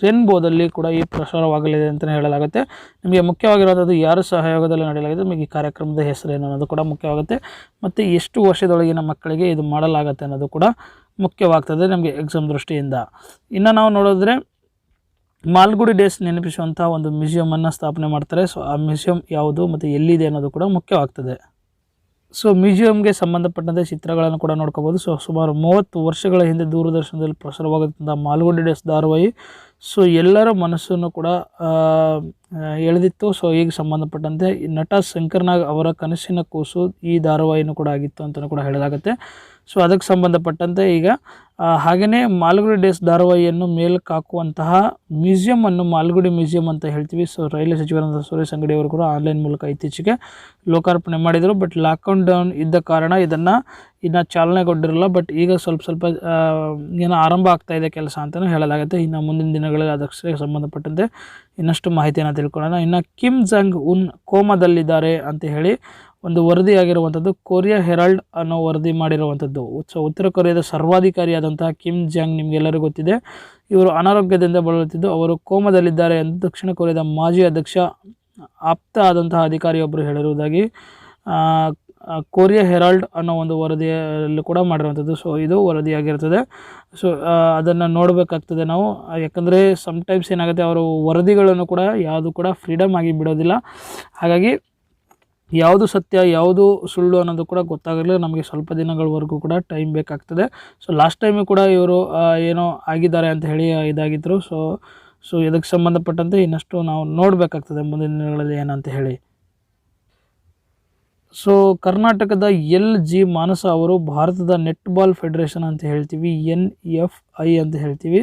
ರೇನ್ಬೋದಲ್ಲಿ ಕೂಡ ಈ ಪ್ರಸಾರವಾಗಲಿದೆ ಅಂತಲೇ ಹೇಳಲಾಗುತ್ತೆ. ನಿಮಗೆ ಮುಖ್ಯವಾಗಿರೋದು ಯಾರ ಸಹಯೋಗದಲ್ಲಿ ನಡೆಯಲಾಗಿದೆ, ನಿಮಗೆ ಈ ಕಾರ್ಯಕ್ರಮದ ಹೆಸರೇನು ಅನ್ನೋದು ಕೂಡ ಮುಖ್ಯವಾಗುತ್ತೆ. ಮತ್ತು ಎಷ್ಟು ವರ್ಷದೊಳಗಿನ ಮಕ್ಕಳಿಗೆ ಇದು ಮಾಡಲಾಗುತ್ತೆ ಅನ್ನೋದು ಕೂಡ ಮುಖ್ಯವಾಗ್ತದೆ ನಮಗೆ ಎಕ್ಸಾಮ್ ದೃಷ್ಟಿಯಿಂದ. ಇನ್ನು ನಾವು ನೋಡಿದ್ರೆ ಮಾಲ್ಗುಡಿ ಡೇಸ್ ನೆನಪಿಸುವಂಥ ಒಂದು ಮ್ಯೂಸಿಯಮನ್ನು ಸ್ಥಾಪನೆ ಮಾಡ್ತಾರೆ. ಸೊ ಆ ಮ್ಯೂಸಿಯಂ ಯಾವುದು ಮತ್ತು ಎಲ್ಲಿದೆ ಅನ್ನೋದು ಕೂಡ ಮುಖ್ಯವಾಗ್ತದೆ. ಸೊ ಮ್ಯೂಸಿಯಂಗೆ ಸಂಬಂಧಪಟ್ಟಂತೆ ಚಿತ್ರಗಳನ್ನು ಕೂಡ ನೋಡ್ಕೋಬೋದು. ಸೊ ಸುಮಾರು 30 ವರ್ಷಗಳ ಹಿಂದೆ ದೂರದರ್ಶನದಲ್ಲಿ ಪ್ರಸಾರವಾಗುತ್ತಿದ್ದ ಮಾಲ್ಗುಡಿ ಡೇಸ್ ಧಾರಾವಾಹಿ ಸೊ ಎಲ್ಲರ ಮನಸ್ಸನ್ನು ಕೂಡ ಎಳೆದಿತ್ತು. ಸೊ ಈಗ ಸಂಬಂಧಪಟ್ಟಂತೆ ನಟ ಶಂಕರ್ನಾಗ್ ಅವರ ಕನಸಿನ ಕೂಸು ಈ ಧಾರಾವಾಹಿನೂ ಕೂಡ ಆಗಿತ್ತು ಅಂತಲೂ ಕೂಡ ಹೇಳಲಾಗುತ್ತೆ. ಸೊ ಅದಕ್ಕೆ ಸಂಬಂಧಪಟ್ಟಂತೆ ಈಗ ಹಾಗೆಯೇ ಮಾಲ್ಗುಡಿ ಡೇಸ್ ಧಾರಾವಾಹಿಯನ್ನು ಮೇಲಕ್ಕೆ ಹಾಕುವಂತಹ ಮ್ಯೂಸಿಯಮನ್ನು ಮಾಲ್ಗುಡಿ ಮ್ಯೂಸಿಯಂ ಅಂತ ಹೇಳ್ತೀವಿ. ಸೊ ರೈಲ್ವೆ ಸಚಿವರಾದ ಸುರೇಶ್ ಅಂಗಡಿ ಅವರು ಕೂಡ ಆನ್ಲೈನ್ ಮೂಲಕ ಇತ್ತೀಚೆಗೆ ಲೋಕಾರ್ಪಣೆ ಮಾಡಿದರು. ಬಟ್ ಡೌನ್ ಇದ್ದ ಕಾರಣ ಇದನ್ನು ಇನ್ನು ಚಾಲನೆಗೊಂಡಿರಲ್ಲ. ಬಟ್ ಈಗ ಸ್ವಲ್ಪ ಏನೋ ಆರಂಭ ಆಗ್ತಾ ಇದೆ ಕೆಲಸ ಅಂತಲೂ ಹೇಳಲಾಗುತ್ತೆ. ಇನ್ನು ಮುಂದಿನ ದಿನಗಳಲ್ಲಿ ಅದಕ್ಕೆ ಸಂಬಂಧಪಟ್ಟಂತೆ ಇನ್ನಷ್ಟು ಮಾಹಿತಿಯನ್ನು ತಿಳ್ಕೊಳ್ಳೋಣ. ಇನ್ನು ಕಿಮ್ ಜಾಂಗ್ ಉನ್ ಕೋಮಾದಲ್ಲಿದ್ದಾರೆ ಅಂತ ಹೇಳಿ ಒಂದು ವರದಿಯಾಗಿರುವಂಥದ್ದು ಕೊರಿಯಾ ಹೆರಾಲ್ಡ್ ಅನ್ನೋ ವರದಿ ಮಾಡಿರುವಂಥದ್ದು. ಸೊ ಉತ್ತರ ಕೊರಿಯಾದ ಸರ್ವಾಧಿಕಾರಿಯಾದಂತಹ ಕಿಮ್ ಜಾಂಗ್ ನಿಮಗೆಲ್ಲರಿಗೂ ಗೊತ್ತಿದೆ. ಇವರು ಅನಾರೋಗ್ಯದಿಂದ ಬಳಲುತ್ತಿದ್ದು ಅವರು ಕೋಮಾದಲ್ಲಿದ್ದಾರೆ ಎಂದು ದಕ್ಷಿಣ ಕೊರಿಯಾದ ಮಾಜಿ ಅಧ್ಯಕ್ಷ ಆಪ್ತ ಆದಂತಹ ಅಧಿಕಾರಿಯೊಬ್ಬರು ಹೇಳಿರುವುದಾಗಿ ಕೊರಿಯಾ ಹೆರಾಲ್ಡ್ ಅನ್ನೋ ಒಂದು ವರದಿಯಲ್ಲಿ ಕೂಡ ಮಾಡಿರುವಂಥದ್ದು. ಸೊ ಇದು ವರದಿಯಾಗಿರ್ತದೆ. ಸೊ ಅದನ್ನು ನೋಡಬೇಕಾಗ್ತದೆ ನಾವು. ಯಾಕಂದರೆ ಸಮ್ಟೈಮ್ಸ್ ಏನಾಗುತ್ತೆ, ಅವರು ವರದಿಗಳನ್ನು ಕೂಡ ಯಾವುದು ಕೂಡ ಫ್ರೀಡಮ್ ಆಗಿ ಬಿಡೋದಿಲ್ಲ. ಹಾಗಾಗಿ ಯಾವುದು ಸತ್ಯ ಯಾವುದು ಸುಳ್ಳು ಅನ್ನೋದು ಕೂಡ ಗೊತ್ತಾಗಲಿಲ್ಲ. ನಮಗೆ ಸ್ವಲ್ಪ ದಿನಗಳವರೆಗೂ ಕೂಡ ಟೈಮ್ ಬೇಕಾಗ್ತದೆ. ಸೊ ಲಾಸ್ಟ್ ಟೈಮು ಕೂಡ ಇವರು ಏನೋ ಆಗಿದ್ದಾರೆ ಅಂತ ಹೇಳಿ ಇದಾಗಿದ್ದರು. ಸೊ ಇದಕ್ಕೆ ಸಂಬಂಧಪಟ್ಟಂತೆ ಇನ್ನಷ್ಟು ನಾವು ನೋಡಬೇಕಾಗ್ತದೆ ಮುಂದಿನ ದಿನಗಳಲ್ಲಿ ಏನಂತ ಹೇಳಿ. ಸೊ ಕರ್ನಾಟಕದ LG ಮಾನಸ ಅವರು ಭಾರತದ ನೆಟ್ಬಾಲ್ ಫೆಡರೇಷನ್ ಅಂತ ಹೇಳ್ತೀವಿ, NFI ಅಂತ ಹೇಳ್ತೀವಿ,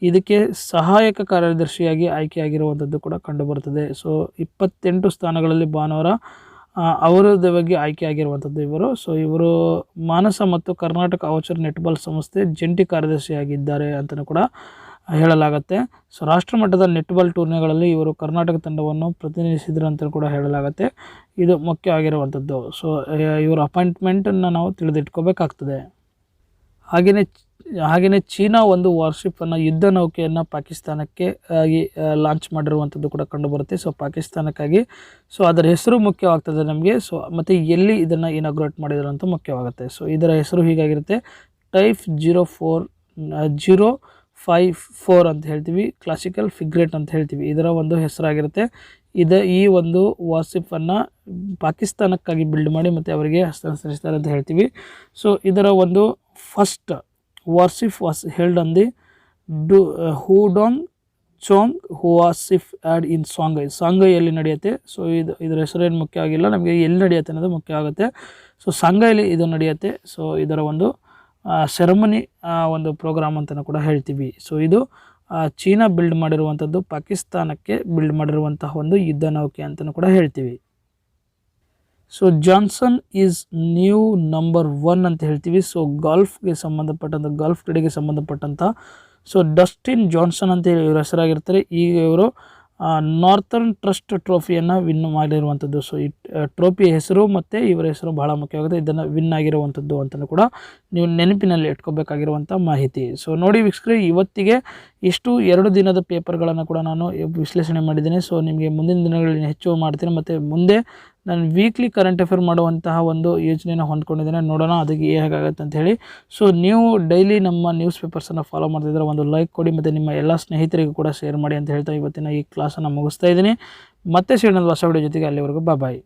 ಇದಕ್ಕೆ ಸಹಾಯಕ ಕಾರ್ಯದರ್ಶಿಯಾಗಿ ಆಯ್ಕೆಯಾಗಿರುವಂಥದ್ದು ಕೂಡ ಕಂಡುಬರ್ತದೆ. ಸೊ 28 ಸ್ಥಾನಗಳಲ್ಲಿ ಭಾನುವಾರ ಅವರದ್ದು ಬಗ್ಗೆ ಆಯ್ಕೆಯಾಗಿರುವಂಥದ್ದು ಇವರು. ಸೊ ಇವರು ಮಾನಸ ಮತ್ತು ಕರ್ನಾಟಕ ಅವಚರ್ ನೆಟ್ಬಾಲ್ ಸಂಸ್ಥೆ ಜಂಟಿ ಕಾರ್ಯದರ್ಶಿಯಾಗಿದ್ದಾರೆ ಅಂತಲೂ ಕೂಡ ಹೇಳಲಾಗುತ್ತೆ. ಸೊ ರಾಷ್ಟ್ರಮಟ್ಟದ ನೆಟ್ಬಾಲ್ ಟೂರ್ನಿಗಳಲ್ಲಿ ಇವರು ಕರ್ನಾಟಕ ತಂಡವನ್ನು ಪ್ರತಿನಿಧಿಸಿದ್ರು ಅಂತ ಕೂಡ ಹೇಳಲಾಗುತ್ತೆ. ಇದು ಮುಖ್ಯ ಆಗಿರುವಂಥದ್ದು. ಸೊ ಇವರ ಅಪಾಯಿಂಟ್ಮೆಂಟನ್ನು ನಾವು ತಿಳಿದಿಟ್ಕೋಬೇಕಾಗ್ತದೆ. ಹಾಗೆಯೇ ಚೀನಾ ಒಂದು ವಾರ್ಶಿಪ್ಪನ್ನು ಯುದ್ಧ ನೌಕೆಯನ್ನು ಪಾಕಿಸ್ತಾನಕ್ಕೆ ಲಾಂಚ್ ಮಾಡಿರುವಂಥದ್ದು ಕೂಡ ಕಂಡುಬರುತ್ತೆ. ಸೊ ಪಾಕಿಸ್ತಾನಕ್ಕಾಗಿ. ಸೊ ಅದರ ಹೆಸರು ಮುಖ್ಯವಾಗ್ತದೆ ನಮಗೆ. ಸೊ ಮತ್ತು ಎಲ್ಲಿ ಇದನ್ನು ಇನಾಗ್ರೇಟ್ ಮಾಡಿದ್ರು ಅಂತ ಮುಖ್ಯವಾಗುತ್ತೆ. ಸೊ ಇದರ ಹೆಸರು ಹೀಗಾಗಿರುತ್ತೆ, ಟೈಪ್ 054 ಅಂತ ಹೇಳ್ತೀವಿ, ಕ್ಲಾಸಿಕಲ್ ಫಿಗ್ರೇಟ್ ಅಂತ ಹೇಳ್ತೀವಿ. ಇದರ ಒಂದು ಹೆಸರಾಗಿರುತ್ತೆ. ಈ ಒಂದು ವಾರ್ಶಿಪ್ಪನ್ನು ಪಾಕಿಸ್ತಾನಕ್ಕಾಗಿ ಬಿಲ್ಡ್ ಮಾಡಿ ಮತ್ತು ಅವರಿಗೆ ಹಸ್ತಾಂತರಿಸ್ತಾರೆ ಅಂತ ಹೇಳ್ತೀವಿ. ಸೊ ಇದರ ಒಂದು first worship was held on the ಹೂಡಾಂಗ್ ಚೋಂಗ್ ವಾರ್ಶಿಪ್ ಆ್ಯಡ್ ಇನ್ ಸಾಂಘೈಯಲ್ಲಿ ನಡೆಯುತ್ತೆ. ಸೊ ಇದರ ಹೆಸರೇನು ಮುಖ್ಯ ಆಗಿಲ್ಲ, ನಮಗೆ ಎಲ್ಲಿ ನಡೆಯುತ್ತೆ ಅನ್ನೋದು ಮುಖ್ಯ ಆಗುತ್ತೆ. ಸೊ ಸಾಂಘೈಲಿ ಇದು ನಡೆಯುತ್ತೆ. ಸೊ ಇದರ ಒಂದು ಸೆರೆಮನಿ ಒಂದು ಪ್ರೋಗ್ರಾಮ್ ಅಂತಲೂ ಕೂಡ ಹೇಳ್ತೀವಿ. ಸೊ ಇದು ಚೀನಾ ಬಿಲ್ಡ್ ಮಾಡಿರುವಂಥದ್ದು, ಪಾಕಿಸ್ತಾನಕ್ಕೆ ಬಿಲ್ಡ್ ಮಾಡಿರುವಂತಹ ಒಂದು ಯುದ್ಧ ನೌಕೆ ಅಂತಲೂ ಕೂಡ ಹೇಳ್ತೀವಿ. So Johnson is new number 1 ಅಂತ ಹೇಳ್ತೀವಿ. ಸೊ ಗಾಲ್ಫ್ಗೆ ಸಂಬಂಧಪಟ್ಟಂಥ ಕ್ರೀಡೆಗೆ ಸಂಬಂಧಪಟ್ಟಂಥ ಸೊ ಡಸ್ಟಿನ್ ಜಾನ್ಸನ್ ಅಂತ ಹೇಳಿ ಇವ್ರ ಹೆಸರಾಗಿರ್ತಾರೆ. ಈಗ ಇವರು ನಾರ್ತರ್ನ್ ಟ್ರಸ್ಟ್ ಟ್ರೋಫಿಯನ್ನು ವಿನ್ ಮಾಡಿರುವಂಥದ್ದು. ಸೊ ಈ ಟ್ರೋಫಿ ಹೆಸರು ಮತ್ತು ಇವರ ಹೆಸರು ಬಹಳ ಮುಖ್ಯವಾಗುತ್ತೆ. ಇದನ್ನು ವಿನ್ ಆಗಿರುವಂಥದ್ದು ಅಂತಲೂ ಕೂಡ ನೀವು ನೆನಪಿನಲ್ಲಿ ಇಟ್ಕೋಬೇಕಾಗಿರುವಂಥ ಮಾಹಿತಿ. ಸೊ ನೋಡಿ ವೀಕ್ಷಕರೇ, ಇವತ್ತಿಗೆ ಇಷ್ಟು 2 ದಿನದ ಪೇಪರ್ಗಳನ್ನು ಕೂಡ ನಾನು ವಿಶ್ಲೇಷಣೆ ಮಾಡಿದ್ದೀನಿ. ಸೊ ನಿಮಗೆ ಮುಂದಿನ ದಿನಗಳಲ್ಲಿ ಹೆಚ್ಚು ಮಾಡ್ತೀನಿ, ಮತ್ತು ಮುಂದೆ ನಾನು ವೀಕ್ಲಿ ಕರೆಂಟ್ ಅಫೇರ್ ಮಾಡುವಂತಹ ಒಂದು ಯೋಜನೆಯನ್ನು ಹೊಂದ್ಕೊಂಡಿದ್ದೇನೆ. ನೋಡೋಣ ಅದಕ್ಕೆ ಹೇಗಾಗುತ್ತೆ ಅಂತ ಹೇಳಿ. ಸೊ ನೀವು ಡೈಲಿ ನಮ್ಮ ನ್ಯೂಸ್ ಪೇಪರ್ಸನ್ನು ಫಾಲೋ ಮಾಡ್ತಿದ್ರೆ ಒಂದು ಲೈಕ್ ಕೊಡಿ, ಮತ್ತು ನಿಮ್ಮ ಎಲ್ಲ ಸ್ನೇಹಿತರಿಗೂ ಕೂಡ ಶೇರ್ ಮಾಡಿ ಅಂತ ಹೇಳ್ತಾ ಇವತ್ತಿನ ಈ ಕ್ಲಾಸನ್ನು ಮುಗಿಸ್ತಾ ಇದ್ದೀನಿ. ಮತ್ತೆ ಸಿಗೋಣ ಹೊಸ ವಿಡಿಯೋ ಜೊತೆಗೆ. ಅಲ್ಲಿವರೆಗೂ ಬಾಯ್.